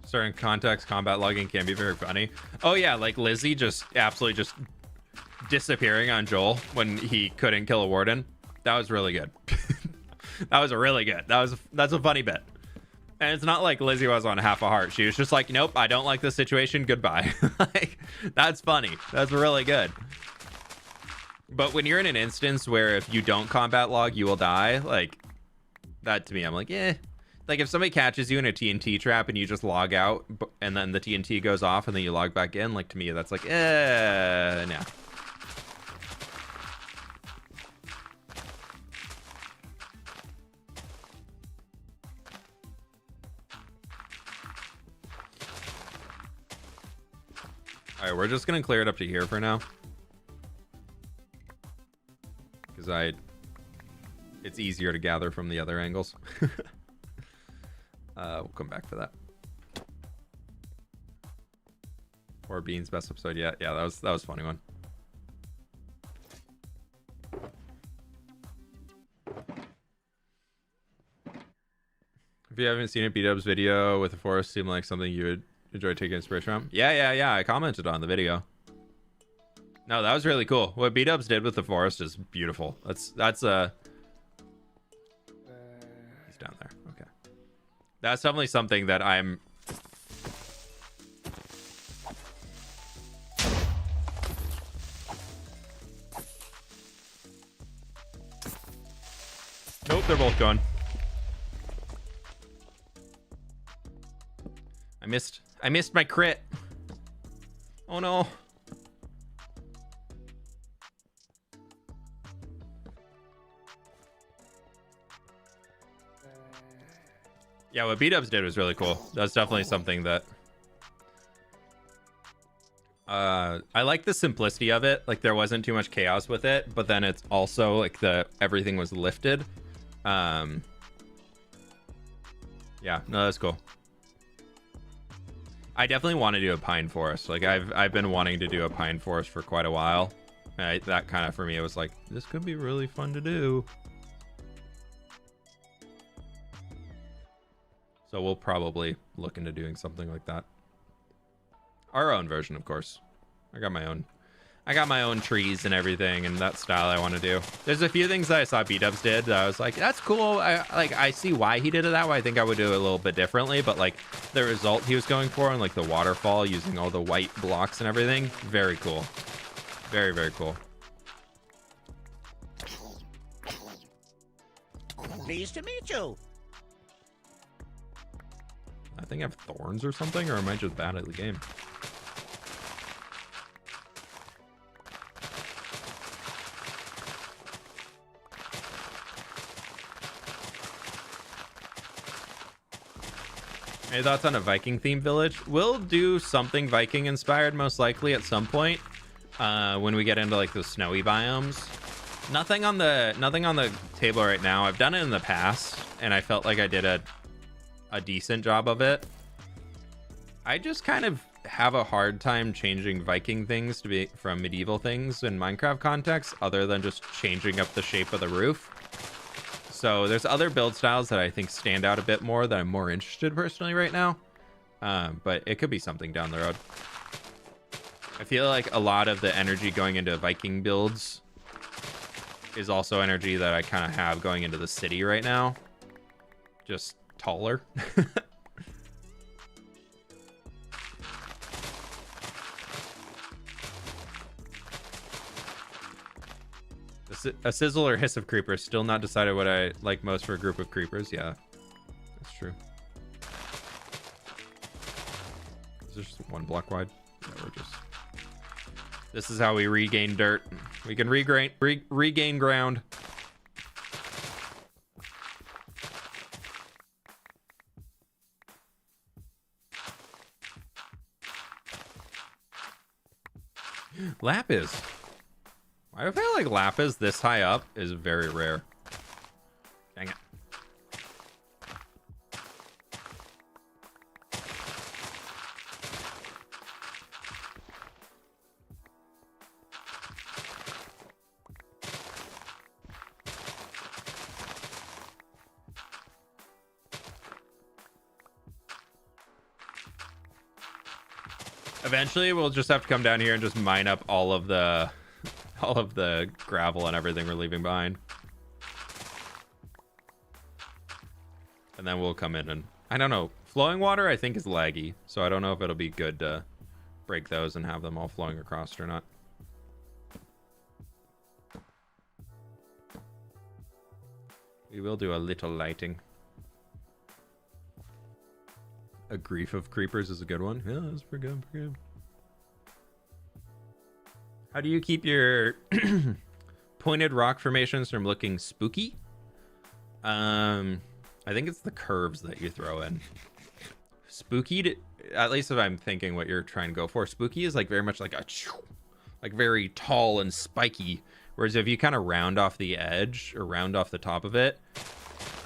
Certain context, combat logging can be very funny. Oh yeah, like Lizzie just absolutely just disappearing on Joel when he couldn't kill a warden. That was really good. That was really good. That's a funny bit. And it's not like Lizzie was on half a heart. She was just like, nope, I don't like this situation. Goodbye. Like, that's funny. That's really good. But when you're in an instance where if you don't combat log, you will die, like that to me, I'm like, eh. Like if somebody catches you in a TNT trap and you just log out and then the TNT goes off and then you log back in, like to me, that's like, nah. All right, we're just going to clear it up to here for now. Because it's easier to gather from the other angles. We'll come back for that. Or Bean's best episode yet. Yeah, that was a funny one. If you haven't seen it, B-Dub's video with the forest seemed like something you would enjoy taking inspiration from. Yeah. I commented on the video. No, that was really cool. What B-Dubs did with the forest is beautiful. That's he's down there. Okay. That's definitely something that I'm... Nope, they're both gone. I missed my crit. Oh no. Yeah, what B-Dubs did was really cool. That's definitely something that I like the simplicity of it. Like there wasn't too much chaos with it, but then it's also like everything was lifted. Yeah, no, that's cool. I definitely want to do a pine forest. Like I've been wanting to do a pine forest for quite a while. That kind of for me, it was like, this could be really fun to do. So we'll probably look into doing something like that. Our own version, of course. I got my own trees and everything, and that style I want to do. There's a few things that I saw B-dubs did that I was like, that's cool. I see why he did it that way. I think I would do it a little bit differently, but like the result he was going for and like the waterfall using all the white blocks and everything, very cool. Very, very cool. Pleased to meet you. I think I have thorns or something, or am I just bad at the game? Any thoughts on a Viking themed village? We'll do something Viking inspired most likely at some point when we get into like the snowy biomes. Nothing on the table right now. I've done it in the past and I felt like I did a decent job of it. I just kind of have a hard time changing Viking things to be from medieval things in Minecraft context other than just changing up the shape of the roof. So there's other build styles that I think stand out a bit more that I'm more interested personally right now. But it could be something down the road. I feel like a lot of the energy going into Viking builds is also energy that I kind of have going into the city right now. Just taller. A sizzle or hiss of creepers. Still not decided what I like most for a group of creepers. Yeah, that's true. Is there just one block wide? Yeah, we're just... This is how we regain dirt. We can regain ground. Lapis. I feel like lapis this high up is very rare. Dang it. Eventually, we'll just have to come down here and just mine up all of the gravel and everything we're leaving behind. And then we'll come in and... I don't know. Flowing water, I think, is laggy. So I don't know if it'll be good to break those and have them all flowing across or not. We will do a little lighting. A grief of creepers is a good one. Yeah, that's pretty good. Pretty good. How do you keep your pointed rock formations from looking spooky? I think it's the curves that you throw in. Spooky, at least if I'm thinking what you're trying to go for, spooky is like very much like like very tall and spiky. Whereas if you kind of round off the edge or round off the top of it,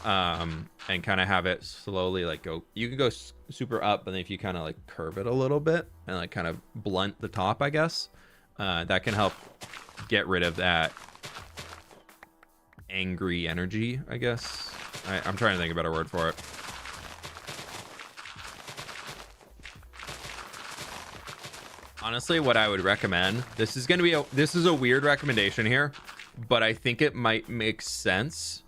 and kind of have it slowly like go, you can go super up, but then if you kind of like curve it a little bit and like kind of blunt the top, I guess, that can help get rid of that angry energy, I guess. I'm trying to think about a word for it. Honestly, what I would recommend, this is a weird recommendation here, but I think it might make sense,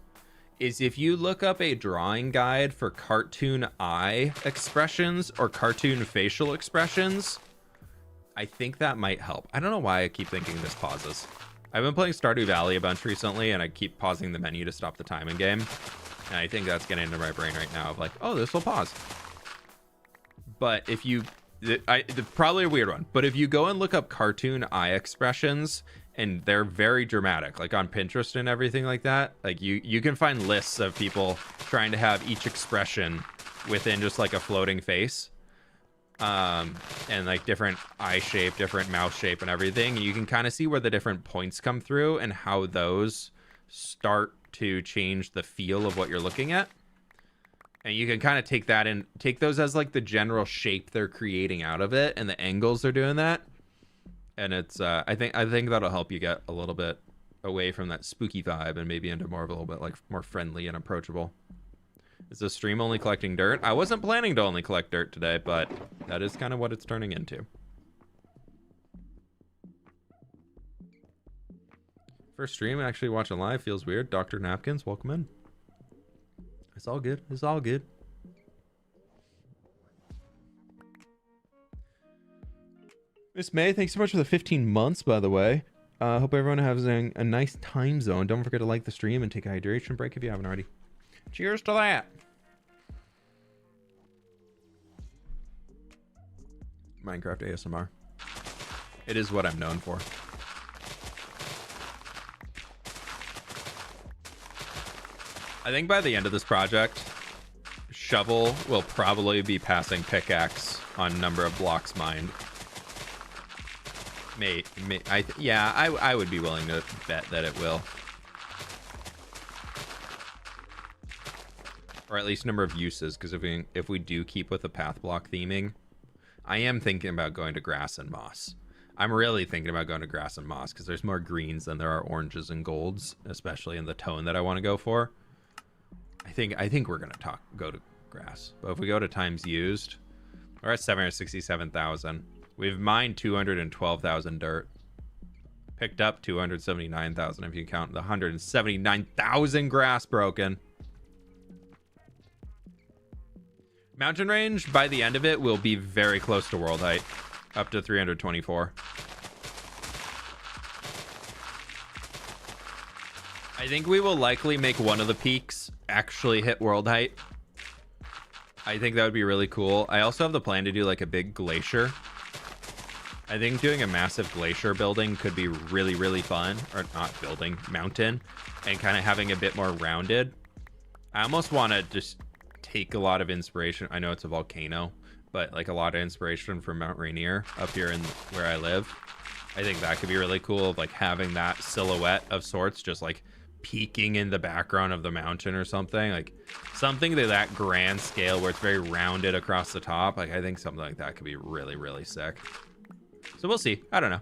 is if you look up a drawing guide for cartoon eye expressions or cartoon facial expressions, I think that might help. I don't know why I keep thinking this pauses. I've been playing Stardew Valley a bunch recently, and I keep pausing the menu to stop the time in game. And I think that's getting into my brain right now of like, oh, this will pause. But if you... probably a weird one, but if you go and look up cartoon eye expressions, and they're very dramatic, like on Pinterest and everything like that, like you can find lists of people trying to have each expression within just like a floating face, and like different eye shape, different mouth shape and everything, and you can kind of see where the different points come through and how those start to change the feel of what you're looking at. And you can kind of take that and take those as like the general shape they're creating out of it and the angles they're doing that. And it's I think that'll help you get a little bit away from that spooky vibe and maybe into more of a little bit like more friendly and approachable. Is the stream only collecting dirt? I wasn't planning to only collect dirt today, but that is kind of what it's turning into. First stream, actually watching live feels weird. Dr. Napkins, welcome in. It's all good. It's all good. Miss May, thanks so much for the 15 months, by the way. Hope everyone has a nice time zone. Don't forget to like the stream and take a hydration break if you haven't already. Cheers to that. Minecraft ASMR. It is what I'm known for. I think by the end of this project, Shovel will probably be passing Pickaxe on number of blocks mined. I would be willing to bet that it will. Or at least number of uses, because if we do keep with the path block theming, I am thinking about going to grass and moss. I'm really thinking about going to grass and moss because there's more greens than there are oranges and golds, especially in the tone that I want to go for. I think we're gonna go to grass, but if we go to times used, we're at 767,000. We've mined 212,000 dirt. Picked up 279,000 if you count the 179,000 grass broken. Mountain range, by the end of it, will be very close to world height. Up to 324. I think we will likely make one of the peaks actually hit world height. I think that would be really cool. I also have the plan to do like a big glacier. I think doing a massive glacier building could be really, really fun. Or not building, mountain. And kind of having a bit more rounded. I almost want to just take a lot of inspiration. I know it's a volcano, but like a lot of inspiration from Mount Rainier up here in where I live. I think that could be really cool, of like having that silhouette of sorts just like peeking in the background of the mountain or something. Like something to that grand scale where it's very rounded across the top. Like I think something like that could be really, really sick. So we'll see. I don't know.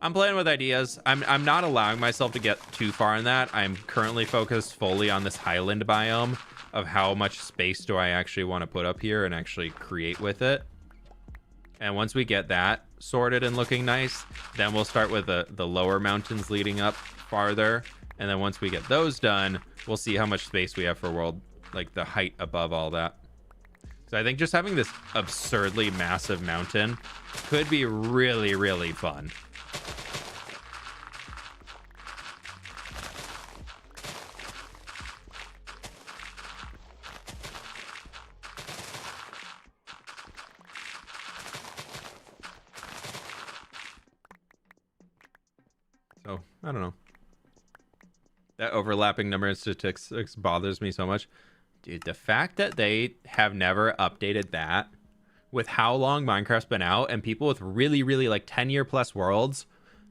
I'm playing with ideas. I'm not allowing myself to get too far in that. I'm currently focused fully on this highland biome of how much space do I actually want to put up here and actually create with it. And once we get that sorted and looking nice, then we'll start with the lower mountains leading up farther. And then once we get those done, we'll see how much space we have for world, like the height above all that. So I think just having this absurdly massive mountain could be really, really fun. So, I don't know. That overlapping number of statistics bothers me so much. Dude, the fact that they have never updated that with how long Minecraft's been out and people with really, really like 10-year plus worlds,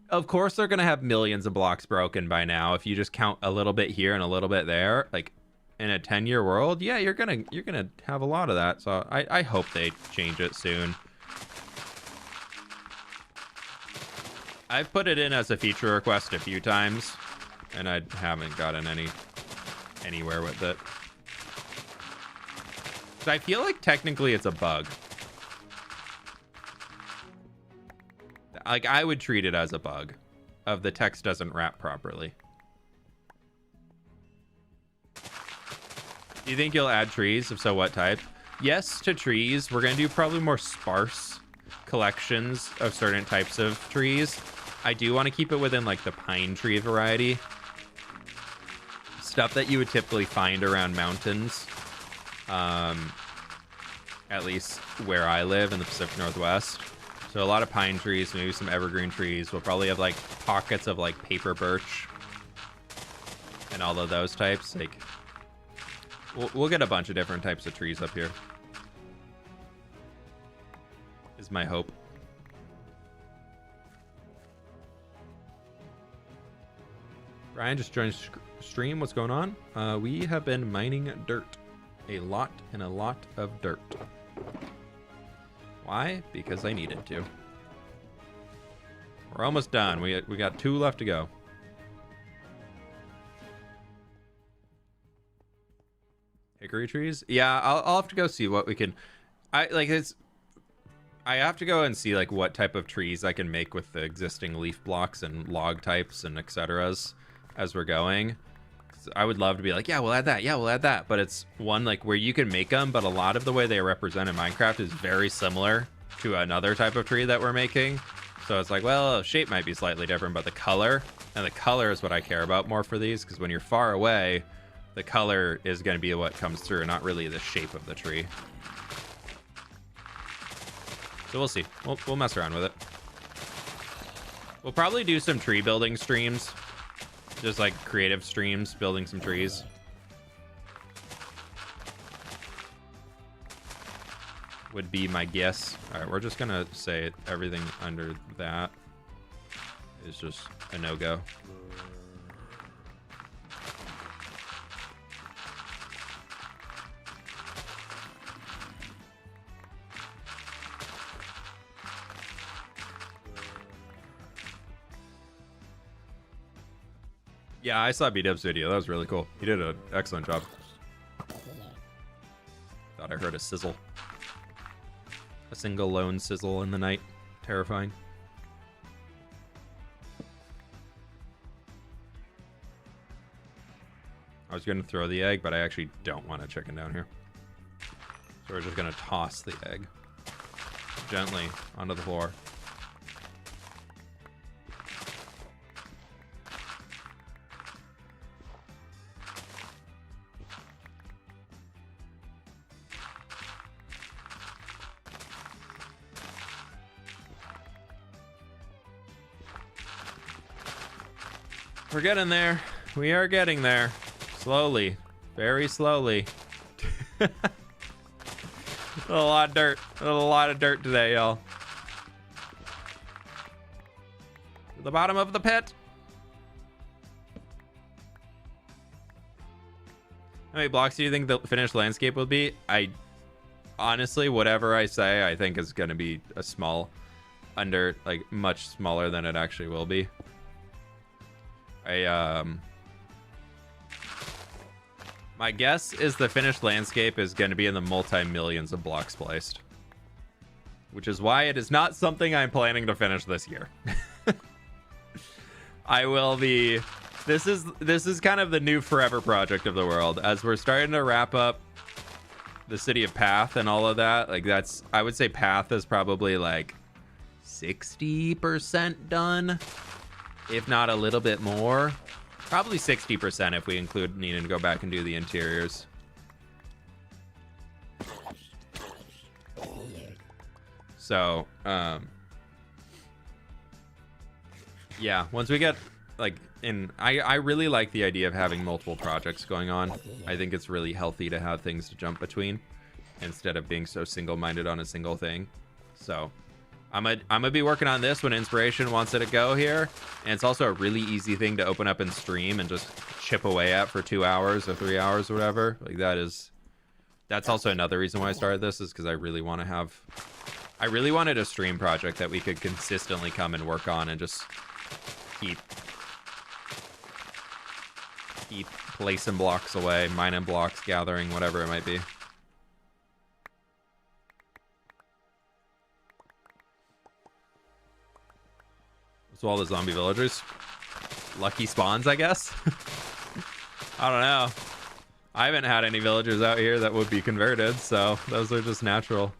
of course they're going to have millions of blocks broken by now. If you just count a little bit here and a little bit there, like in a 10-year world, yeah, you're going to have a lot of that. So I hope they change it soon. I've put it in as a feature request a few times, and I haven't gotten anywhere with it. So I feel like technically it's a bug. Like I would treat it as a bug of the text doesn't wrap properly. Do you think you'll add trees? If so, what type? Yes to trees. We're going to do probably more sparse collections of certain types of trees. I do want to keep it within like the pine tree variety. Stuff that you would typically find around mountains. At least where I live in the Pacific Northwest. So a lot of pine trees, maybe some evergreen trees. We'll probably have like pockets of like paper birch and all of those types. Like we'll get a bunch of different types of trees up here. Is my hope. Ryan just joined stream. What's going on? We have been mining dirt. A lot and a lot of dirt. Why? Because I needed to. We're almost done. We got 2 left to go. hickory trees. Yeah, I'll have to go see what we can. I have to go and see like what type of trees I can make with the existing leaf blocks and log types and etceteras as we're going. I would love to be like, yeah, we'll add that. Yeah, we'll add that. But it's one like where you can make them, but a lot of the way they represent in Minecraft is very similar to another type of tree that we're making. So it's like, well, shape might be slightly different, but the color is what I care about more for these, because when you're far away, the color is going to be what comes through, not really the shape of the tree. So we'll see. We'll mess around with it. We'll probably do some tree building streams. Just like creative streams, building some trees. Would be my guess. All right, we're just gonna say everything under that is just a no-go. Yeah, I saw B-Dub's video. That was really cool. He did an excellent job. Thought I heard a sizzle. A single lone sizzle in the night. Terrifying. I was going to throw the egg, but I actually don't want a chicken down here. So we're just going to toss the egg gently onto the floor. We're getting there. We are getting there. Slowly. Very slowly. A lot of dirt. A lot of dirt today, y'all. To the bottom of the pit. How many blocks do you think the finished landscape will be? Honestly, whatever I say, I think is going to be a small, like much smaller than it actually will be. My guess is the finished landscape is going to be in the multi-millions of blocks placed, which is why it is not something I'm planning to finish this year. I will be. This is kind of the new forever project of the world as we're starting to wrap up the city of Path and all of that. Like I would say Path is probably like 60% done. If not a little bit more. Probably 60% if we include needing to go back and do the interiors. So, yeah, once we get, like, I really like the idea of having multiple projects going on. I think it's really healthy to have things to jump between instead of being so single-minded on a single thing. So, I'm gonna be working on this when Inspiration wants it to go here, and it's also a really easy thing to open up and stream and just chip away at for 2 hours or 3 hours or whatever. Like that's also another reason why I started this, is because I really wanted a stream project that we could consistently come and work on and just keep placing blocks away, mining blocks, gathering, whatever it might be. So all the zombie villagers, lucky spawns, I guess. I don't know. I haven't had any villagers out here that would be converted, so those are just natural.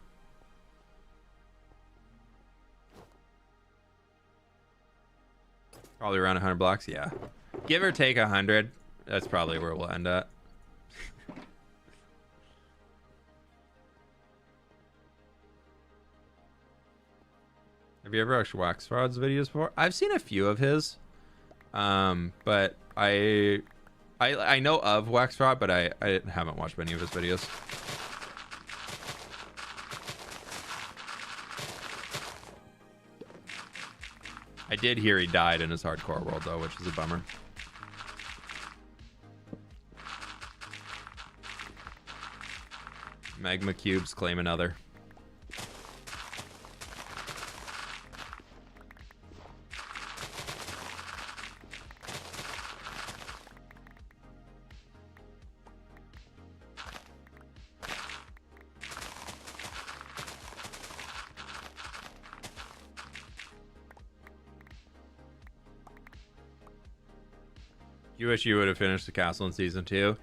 Probably around 100 blocks, yeah. Give or take 100. That's probably where we'll end at. Have you ever watched Wax Fraud's videos before? I've seen a few of his, but I know of Wax Fraud, but I haven't watched many of his videos. I did hear he died in his hardcore world though, which is a bummer. Magma cubes claim another. You wish you would have finished the castle in season 2.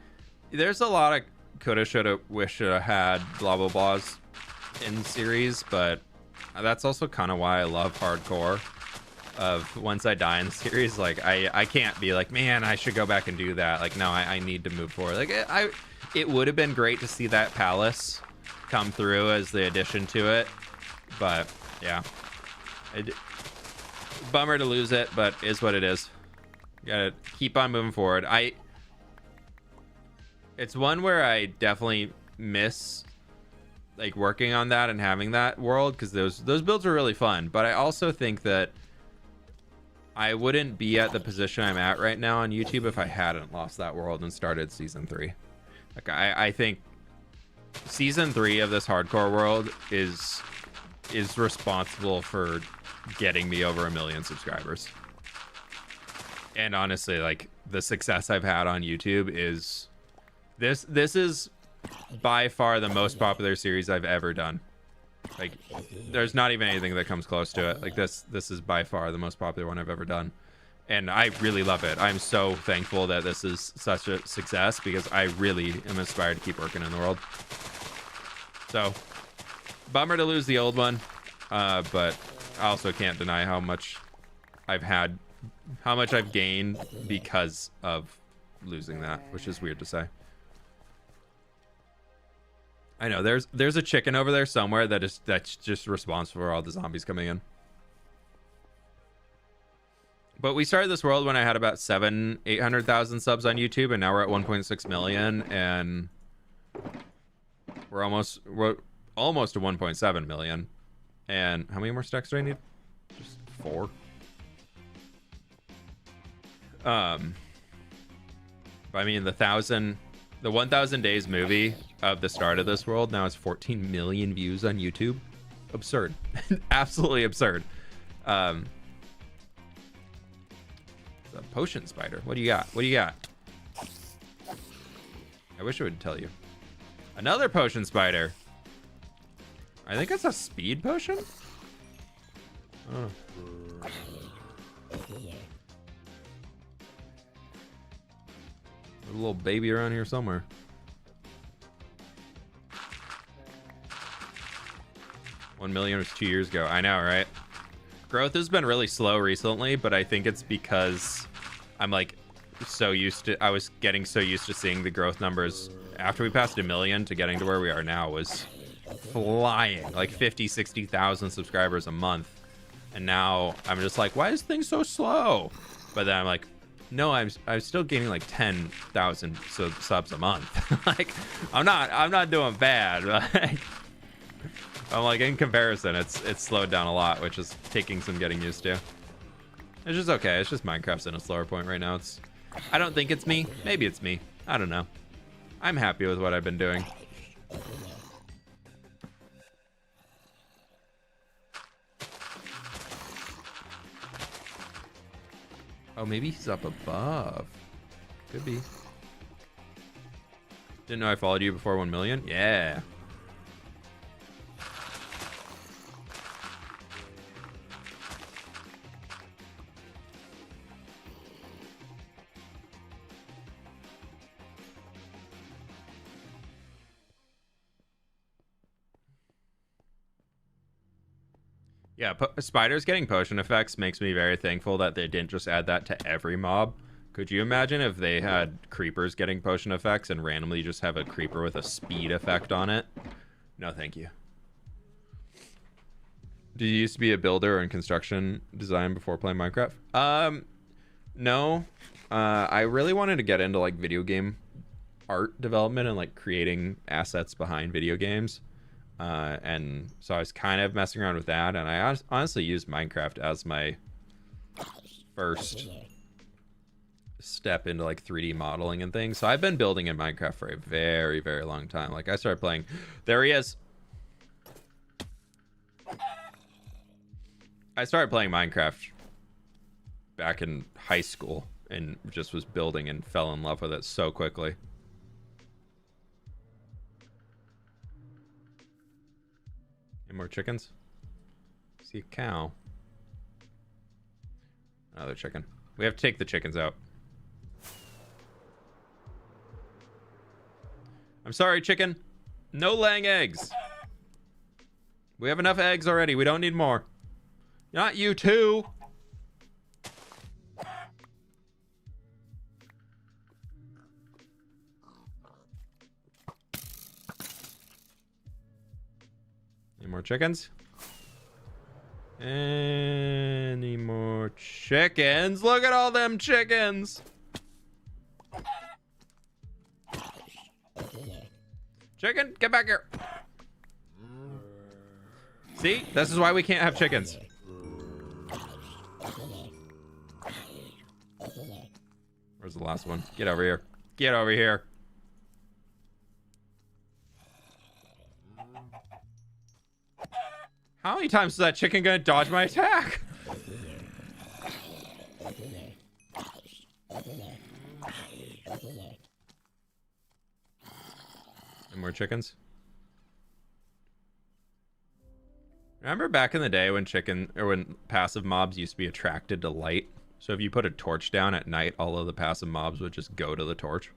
There's a lot of coulda, shoulda, wish, shoulda had blah blah blahs in the series, but that's also kind of why I love hardcore. Of once I die in the series, like I can't be like, man, I should go back and do that. Like, no, I need to move forward. Like it would have been great to see that palace come through as the addition to it, but yeah, bummer to lose it, but is what it is. Gotta keep on moving forward. It's one where I definitely miss like working on that and having that world, because those builds are really fun, but I also think that I wouldn't be at the position I'm at right now on YouTube if I hadn't lost that world and started season 3. Like I think season 3 of this hardcore world is responsible for getting me over 1 million subscribers. And honestly, like the success I've had on YouTube is this is by far the most popular series I've ever done. Like, there's not even anything that comes close to it. Like, this is by far the most popular one I've ever done. And I really love it. I'm so thankful that this is such a success, because I really am inspired to keep working in the world. So, bummer to lose the old one. But I also can't deny how much I've gained because of losing that, which is weird to say. I know there's a chicken over there somewhere that's just responsible for all the zombies coming in. But we started this world when I had about 800,000 subs on YouTube, and now we're at 1.6 million, and we're almost to 1.7 million. And how many more stacks do I need? Just 4. But I mean, the 1000 days movie of the start of this world now has 14 million views on YouTube. Absurd. Absolutely absurd. The potion spider. What do you got? What do you got? I wish it would tell you. Another potion spider. I think it's a speed potion. Oh. There's a little baby around here somewhere. $1 million was 2 years ago. I know, right? Growth has been really slow recently, but I think it's because I'm like I was getting so used to seeing the growth numbers after we passed 1 million to getting to where we are now was flying, like 50-60,000 subscribers a month. And now I'm just like, why is things so slow? But then I'm like, no, I'm still gaining like 10,000 subs a month. Like, I'm not doing bad. Like, I'm like, in comparison, it's slowed down a lot, which is taking some getting used to. It's just okay. It's just Minecraft's in a slower point right now. I don't think it's me. Maybe it's me. I don't know. I'm happy with what I've been doing. Oh, maybe he's up above. Could be. Didn't know I followed you before 1 million? Yeah. Yeah, spiders getting potion effects makes me very thankful that they didn't just add that to every mob. Could you imagine if they had creepers getting potion effects and randomly just have a creeper with a speed effect on it? No, thank you. Did you used to be a builder or in construction design before playing Minecraft? No. I really wanted to get into like video game art development and like creating assets behind video games. And so I was kind of messing around with that, and I honestly used Minecraft as my first step into like 3D modeling and things. So I've been building in Minecraft for a very, very long time. Like I started playing, there he is. I started playing Minecraft back in high school and just was building and fell in love with it so quickly. Any more chickens? See a cow. Another chicken. We have to take the chickens out. I'm sorry, chicken. No laying eggs. We have enough eggs already. We don't need more. Not you too. Any more chickens? Any more chickens? Look at all them chickens. Chicken, get back here. See? This is why we can't have chickens. Where's the last one? Get over here. Get over here. How many times is that chicken gonna dodge my attack? And more chickens. Remember back in the day when when passive mobs used to be attracted to light? So if you put a torch down at night, all of the passive mobs would just go to the torch.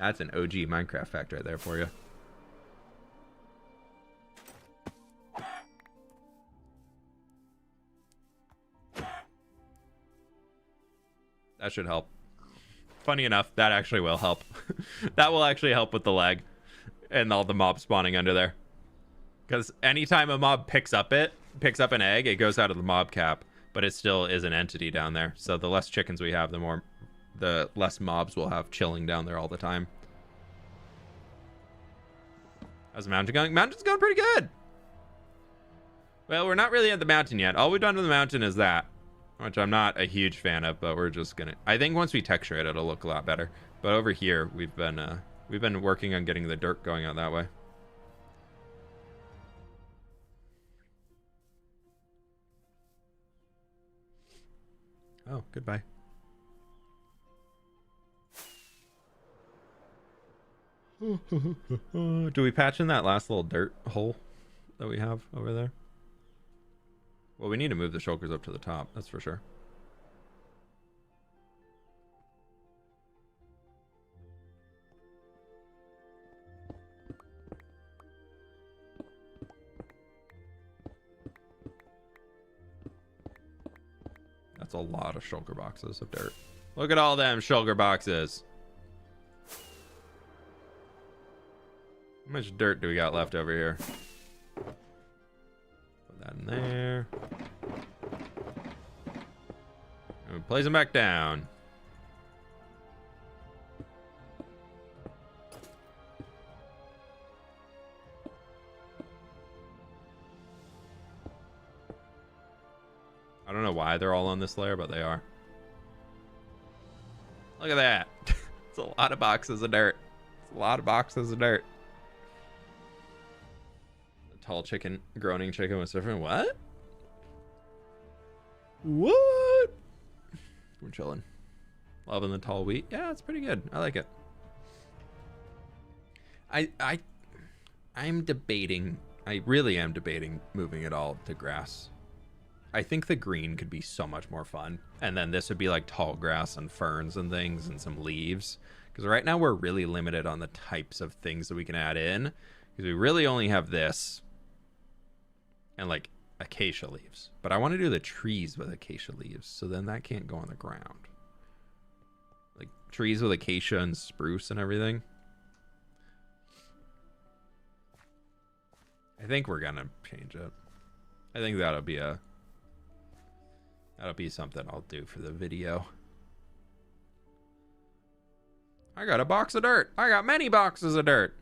That's an OG Minecraft fact right there for you. That should help. Funny enough, that actually will help. That will actually help with the lag and all the mobs spawning under there. Because anytime a mob picks up an egg, it goes out of the mob cap, but it still is an entity down there. So the less chickens we have, the less mobs we'll have chilling down there all the time. How's the mountain going? Mountain's going pretty good. Well, we're not really at the mountain yet. All we've done to the mountain is that, which I'm not a huge fan of, but we're just gonna, I think once we texture it, it'll look a lot better. But over here, we've been working on getting the dirt going out that way. Oh, goodbye. Do we patch in that last little dirt hole that we have over there? Well, we need to move the shulkers up to the top, that's for sure. That's a lot of shulker boxes of dirt. Look at all them shulker boxes. How much dirt do we got left over here? Put that in there. And we place them back down. I don't know why they're all on this layer, but they are. Look at that. It's a lot of boxes of dirt. It's a lot of boxes of dirt. Tall chicken, groaning chicken was different. What? What? We're chilling. Loving the tall wheat. Yeah, it's pretty good. I like it. I'm debating. I really am debating moving it all to grass. I think the green could be so much more fun. And then this would be like tall grass and ferns and things and some leaves. Because right now we're really limited on the types of things that we can add in. Because we really only have this. And like acacia leaves. But I want to do the trees with acacia leaves. So then that can't go on the ground. Like trees with acacia and spruce and everything. I think we're going to change it. I think that'll be something I'll do for the video. I got a box of dirt. I got many boxes of dirt.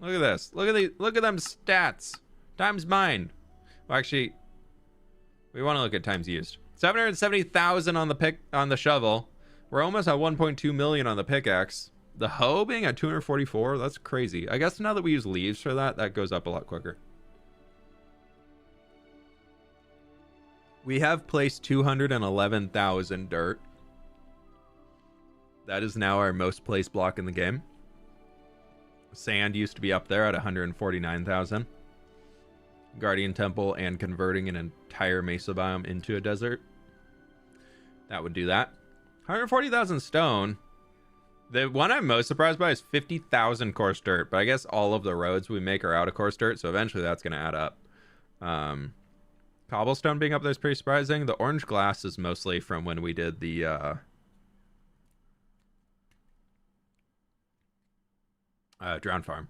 Look at this. Look at these. Look at them stats. Times mine. Well, actually, we want to look at times used. 770,000 on the shovel. We're almost at 1.2 million on the pickaxe. The hoe being at 244. That's crazy. I guess now that we use leaves for that, that goes up a lot quicker. We have placed 211,000 dirt. That is now our most placed block in the game. Sand used to be up there at 149,000. Guardian Temple and converting an entire mesa biome into a desert. That would do that. 140,000 stone. The one I'm most surprised by is 50,000 coarse dirt, but I guess all of the roads we make are out of coarse dirt, so eventually that's going to add up. Cobblestone being up there is pretty surprising. The orange glass is mostly from when we did the drown farm.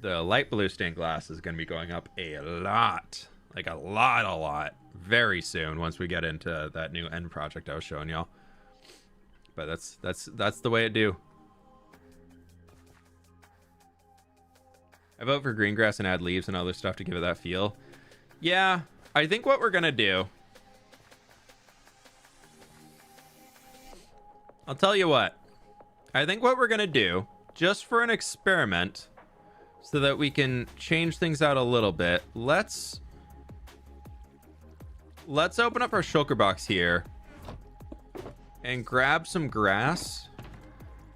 The light blue stained glass is going to be going up a lot. Like a lot. Very soon once we get into that new end project I was showing y'all. But that's the way it do. I vote for green grass and add leaves and other stuff to give it that feel. Yeah, I think what we're going to do... I'll tell you what. I think what we're going to do, just for an experiment... so that we can change things out a little bit. Let's open up our shulker box here and grab some grass,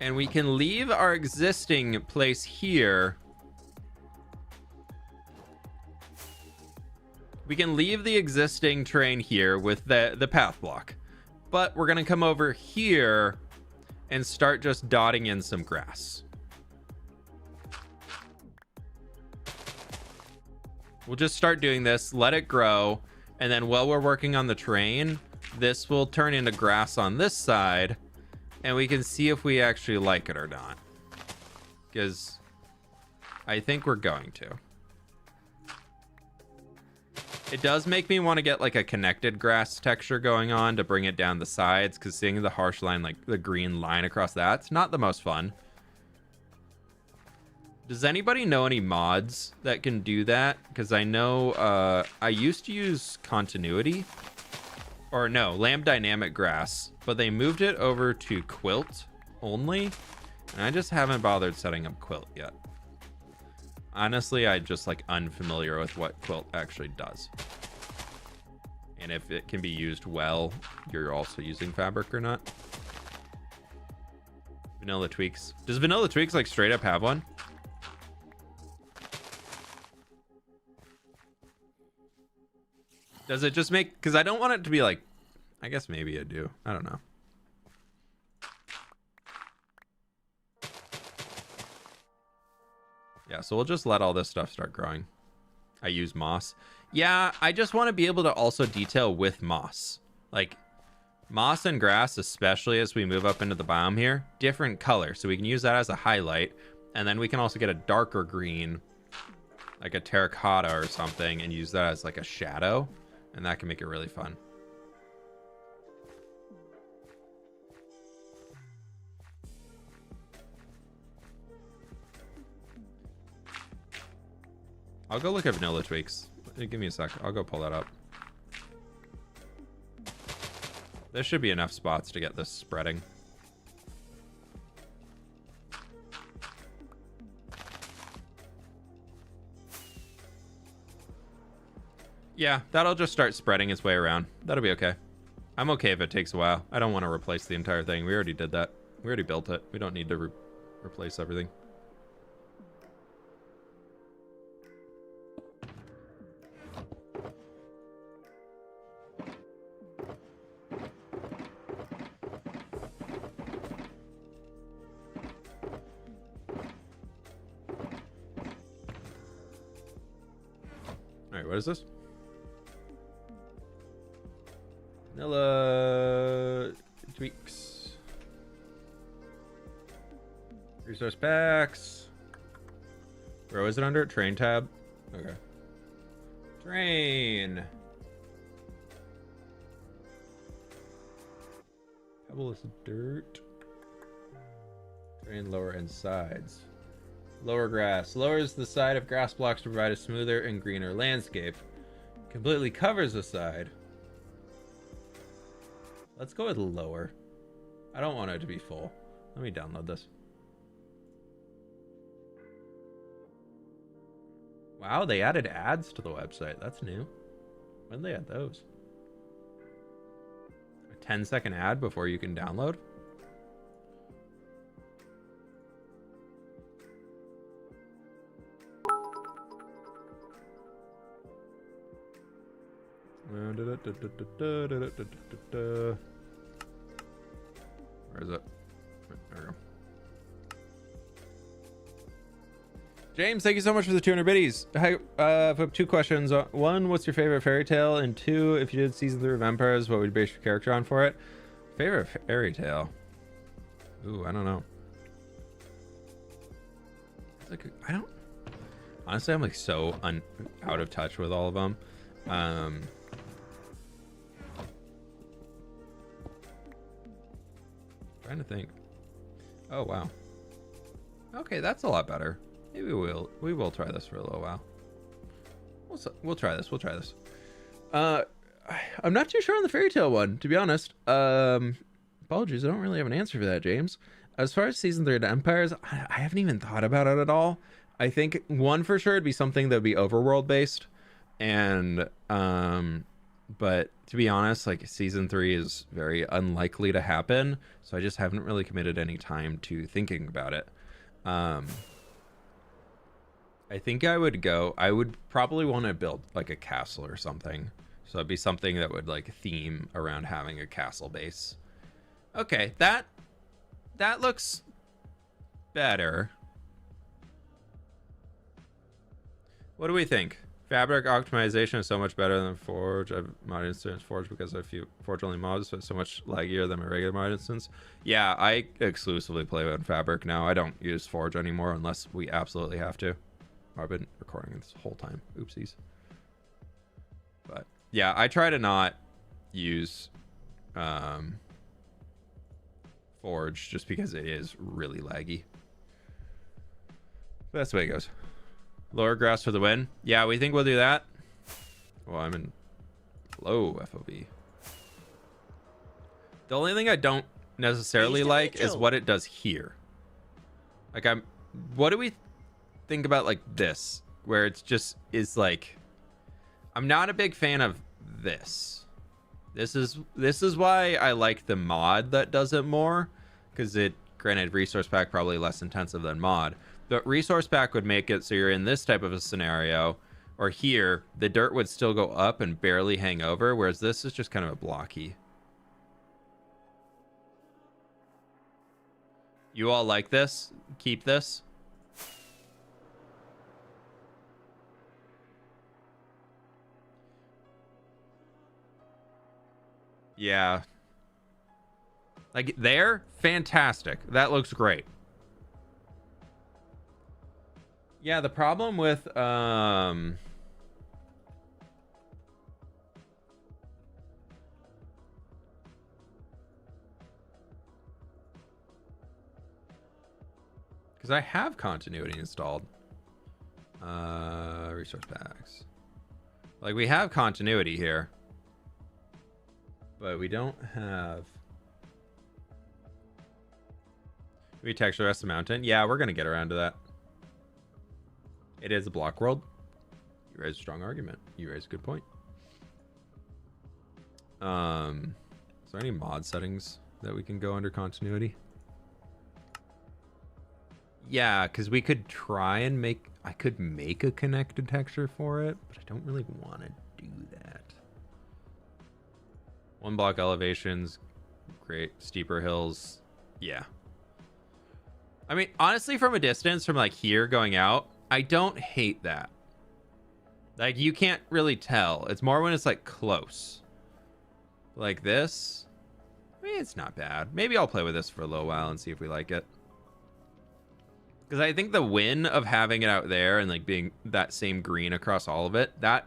and we can leave our existing place here. We can leave the existing terrain here with the path block, but we're gonna come over here and start just dotting in some grass. We'll just start doing this, let it grow, and then while we're working on the terrain, this will turn into grass on this side, and we can see if we actually like it or not. Because I think we're going to. It does make me want to get like a connected grass texture going on to bring it down the sides, because seeing the harsh line, like the green line across that's not the most fun. Does anybody know any mods that can do that? Because I know I used to use continuity. Or no, lamb dynamic grass. But they moved it over to quilt only. And I just haven't bothered setting up quilt yet. Honestly, I'm just like unfamiliar with what quilt actually does. And if it can be used well, you're also using fabric or not. Vanilla Tweaks. Does Vanilla Tweaks like straight up have one? Does it just make... because I don't want it to be like... I guess maybe I do. I don't know. Yeah, so we'll just let all this stuff start growing. I use moss. Yeah, I just want to be able to also detail with moss. Like, moss and grass, especially as we move up into the biome here, different color. So we can use that as a highlight. And then we can also get a darker green, like a terracotta or something, and use that as like a shadow. And that can make it really fun. I'll go look at Vanilla Tweaks. Give me a sec. I'll go pull that up. There should be enough spots to get this spreading. Yeah, that'll just start spreading its way around. That'll be okay. I'm okay if it takes a while. I don't want to replace the entire thing. We already did that. We already built it. We don't need to replace everything. All right, what is this? Vanilla Tweaks. Resource packs. Where is it under? Train tab. Okay. Train. Pebble dirt. Train lower and sides. Lower grass. Lowers the side of grass blocks to provide a smoother and greener landscape. Completely covers the side. Let's go with lower. I don't want it to be full. Let me download this. Wow, they added ads to the website. That's new. When did they add those? A 10-second ad before you can download? Where is it? There we go. James, thank you so much for the 200 biddies. Hi, I have 2 questions. One, what's your favorite fairy tale? And 2, if you did season 3 of Empires, what would you base your character on for it? Favorite fairy tale? Ooh, I don't know. It's like, I don't. Honestly, I'm like so out of touch with all of them. Trying to think. Oh wow. Okay, that's a lot better. Maybe we will try this for a little while. We'll try this. We'll try this. I'm not too sure on the fairy tale one, to be honest. Apologies, I don't really have an answer for that, James. As far as season 3 of Empires, I haven't even thought about it at all. I think one for sure would be something that would be overworld based, and but to be honest, like season 3 is very unlikely to happen, so I just haven't really committed any time to thinking about it. I think I would probably want to build like a castle or something. So it'd be something that would like theme around having a castle base. Okay, that looks better. What do we think? Fabric optimization is so much better than Forge. I've mod instance Forge because I feel Forge only mods, so it's so much laggier than my regular mod instance. Yeah, I exclusively play with Fabric now. I don't use Forge anymore unless we absolutely have to. I've been recording this whole time. Oopsies. But yeah, I try to not use Forge just because it is really laggy. But that's the way it goes. Lower grass for the win. Yeah, we think we'll do that. Well, I'm in low FOV. The only thing I don't necessarily like is what it does here. Like what do we think about like this, where it's just is like, I'm not a big fan of this. This is why I like the mod that does it more, because it, granted, resource pack probably less intensive than mod, but resource pack would make it so you're in this type of a scenario, or here the dirt would still go up and barely hang over, whereas this is just kind of a blocky. You all like this? Keep this? Yeah. Like there, fantastic. That looks great. Yeah, the problem with because I have continuity installed. Resource packs. Like we have continuity here. But we don't have. We texture rest of the mountain. Yeah, we're gonna get around to that. It is a block world. You raise a strong argument. You raise a good point. Is there any mod settings that we can go under continuity? Yeah, because we could try and make. I could make a connected texture for it, but I don't really want to do that. 1 block elevations, great. Steeper hills, yeah. I mean, honestly, from a distance, from like here going out, I don't hate that. Like, you can't really tell. It's more when it's like close. Like this. I mean, it's not bad. Maybe I'll play with this for a little while and see if we like it. Because I think the win of having it out there and like being that same green across all of it, that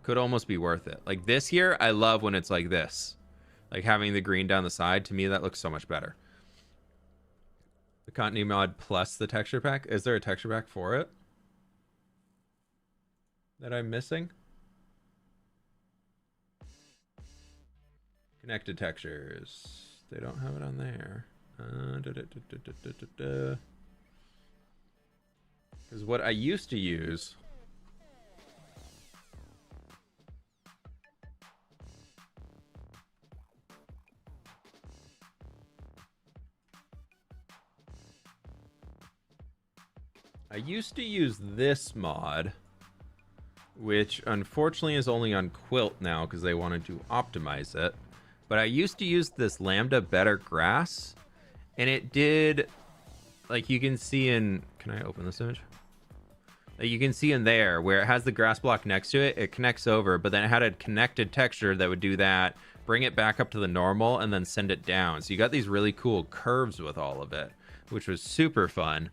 could almost be worth it. Like this here, I love when it's like this. Like having the green down the side, to me, that looks so much better. The continuity mod plus the texture pack. Is there a texture pack for it that I'm missing? Connected textures. They don't have it on there. Because what I used to use... I used to use this mod which unfortunately is only on Quilt now because they wanted to optimize it. But I used to use this Lambda Better Grass, and it did, like you can see in, can I open this image? You can see in there where it has the grass block next to it, it connects over, but then it had a connected texture that would do that, bring it back up to the normal, and then send it down. So you got these really cool curves with all of it, which was super fun.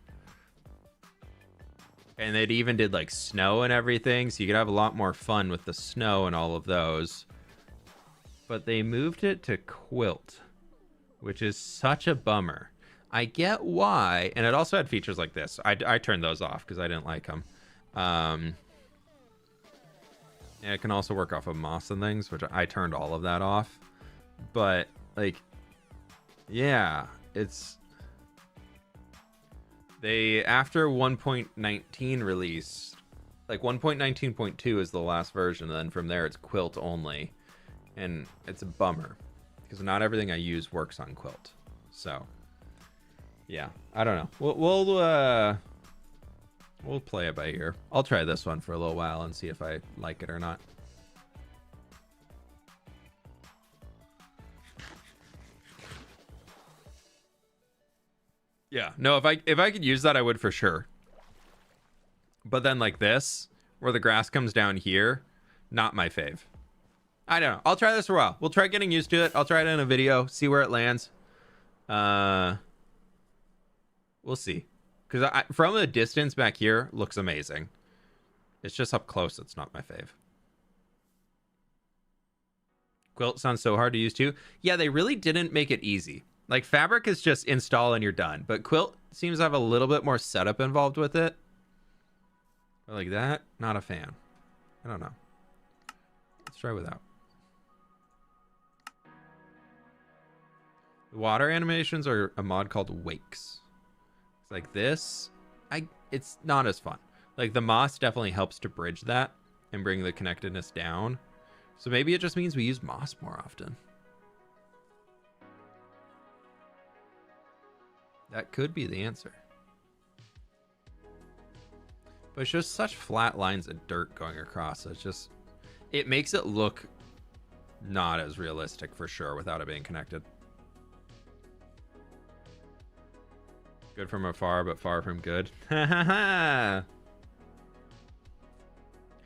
And it even did like snow and everything, so you could have a lot more fun with the snow and all of those. But they moved it to Quilt, which is such a bummer. I get why, and it also had features like this. I turned those off because I didn't like them. And it can also work off of moss and things, which I turned all of that off. But like, yeah, it's they after 1.19 release, like 1.19.2 is the last version, and then from there it's Quilt only, and it's a bummer because not everything I use works on Quilt. So yeah, I don't know. We'll play it by ear. I'll try this one for a little while and see if I like it or not. Yeah, no, if I could use that, I would for sure. But then like this, where the grass comes down here, not my fave. I don't know. I'll try this for a while. We'll try getting used to it. I'll try it in a video, see where it lands. We'll see. Because from a distance back here, looks amazing. It's just up close, it's not my fave. Quilt sounds so hard to use too. Yeah, they really didn't make it easy. Like Fabric is just install and you're done. But Quilt seems to have a little bit more setup involved with it. But like that, not a fan. I don't know. Let's try without. The water animations are a mod called Wakes. Like this, it's not as fun. Like the moss definitely helps to bridge that and bring the connectedness down. So maybe it just means we use moss more often. That could be the answer. But it's just such flat lines of dirt going across. It's just, it makes it look not as realistic for sure without it being connected. Good from afar, but far from good. Ha ha ha!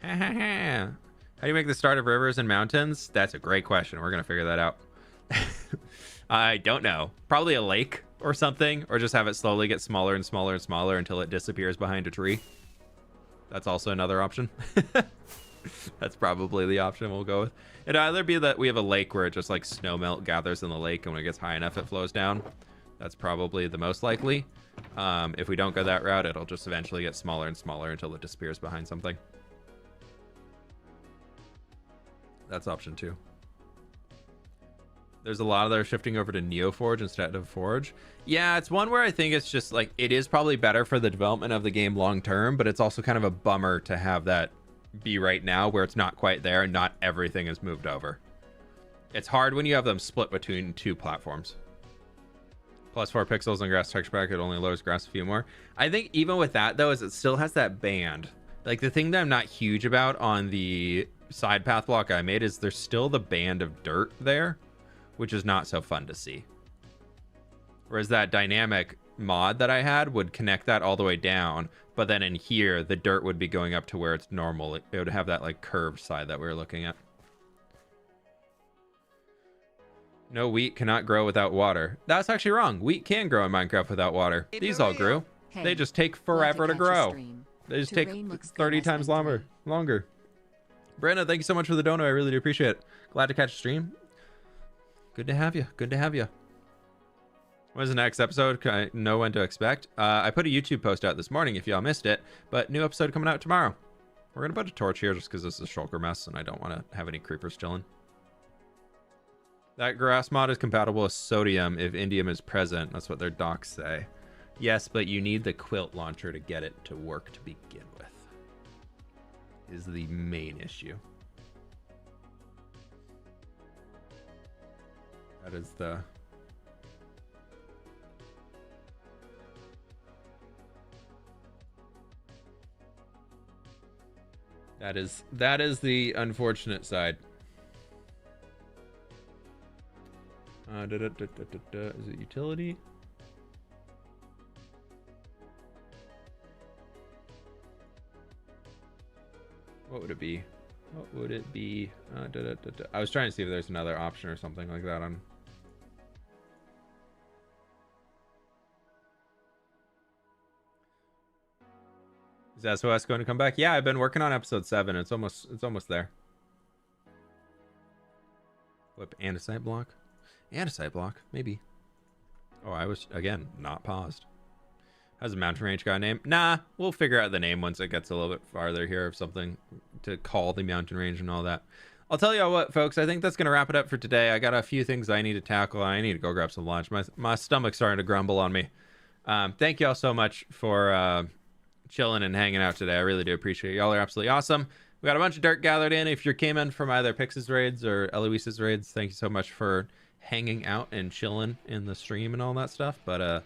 Ha ha ha! How do you make the start of rivers and mountains? That's a great question. We're gonna figure that out. I don't know. Probably a lake or something, or just have it slowly get smaller and smaller and smaller until it disappears behind a tree. That's also another option. That's probably the option we'll go with. It'd either be that we have a lake where it just like snow melt gathers in the lake, and when it gets high enough, it flows down. That's probably the most likely. If we don't go that route, it'll just eventually get smaller and smaller until it disappears behind something. That's option 2. There's a lot of that are shifting over to NeoForge instead of Forge. Yeah, it's one where I think it's just like, it is probably better for the development of the game long term, but it's also kind of a bummer to have that be right now where it's not quite there and not everything is moved over. It's hard when you have them split between 2 platforms. Plus 4 pixels on grass texture pack, it only lowers grass a few more. I think even with that though, is it still has that band. Like the thing that I'm not huge about on the side path block I made is there's still the band of dirt there, which is not so fun to see. Whereas that dynamic mod that I had would connect that all the way down, but then in here, the dirt would be going up to where it's normal. It would have that like curved side that we were looking at. No, wheat cannot grow without water. That's actually wrong. Wheat can grow in Minecraft without water. These all grew. Hey, they just take forever to grow. They just take Terrain looks 30 good, times I spent longer. Brenda, thank you so much for the dono. I really do appreciate it. Glad to catch a stream. Good to have you. Good to have you. When's the next episode? Can I know when to expect? I put a YouTube post out this morning if y'all missed it, but new episode coming out tomorrow. We're going to put a torch here just because this is a shulker mess and I don't want to have any creepers chilling. That grass mod is compatible with sodium if indium is present. That's what their docs say. Yes, but you need the quilt launcher to get it to work to begin with. Is the main issue. That is the... That is the unfortunate side. Is it utility? What would it be? What would it be? I was trying to see if there's another option or something like that on. Is SOS going to come back? Yeah, I've been working on episode 7. It's almost there. Flip andesite block. Andesite block, maybe. Oh, I was again not paused. Has a mountain range got a name? Nah, we'll figure out the name once it gets a little bit farther here of something to call the mountain range and all that. I'll tell you what, folks, I think that's going to wrap it up for today. I got a few things I need to tackle. I need to go grab some lunch. My stomach's starting to grumble on me. Thank you all so much for chilling and hanging out today. I really do appreciate it. Y'all are absolutely awesome. We got a bunch of dirt gathered in. If you came in from either Pix's raids or Eloise's raids, thank you so much for hanging out and chilling in the stream and all that stuff. But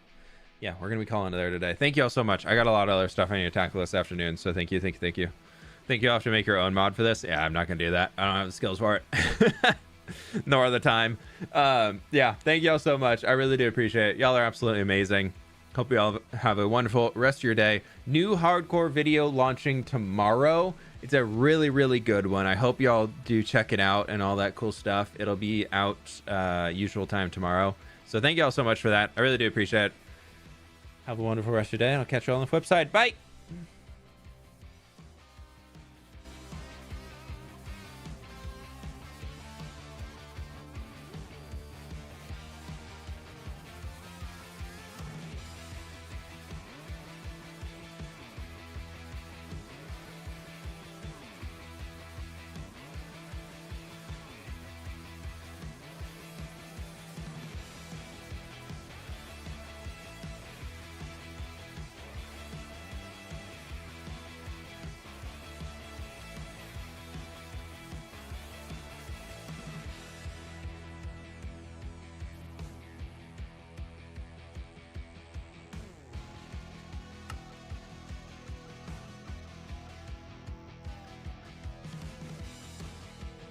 yeah, we're gonna be calling it there today. Thank you all so much. I got a lot of other stuff I need to tackle this afternoon, so thank you. You'll have to make your own mod for this. Yeah, I'm not gonna do that. I don't have the skills for it. Nor the time. Yeah, thank you all so much. I really do appreciate it. Y'all are absolutely amazing. Hope you all have a wonderful rest of your day. New hardcore video launching tomorrow. It's a really, really good one. I hope y'all do check it out and all that cool stuff. It'll be out usual time tomorrow. So thank you all so much for that. I really do appreciate it. Have a wonderful rest of your day, and I'll catch you all on the flip side. Bye!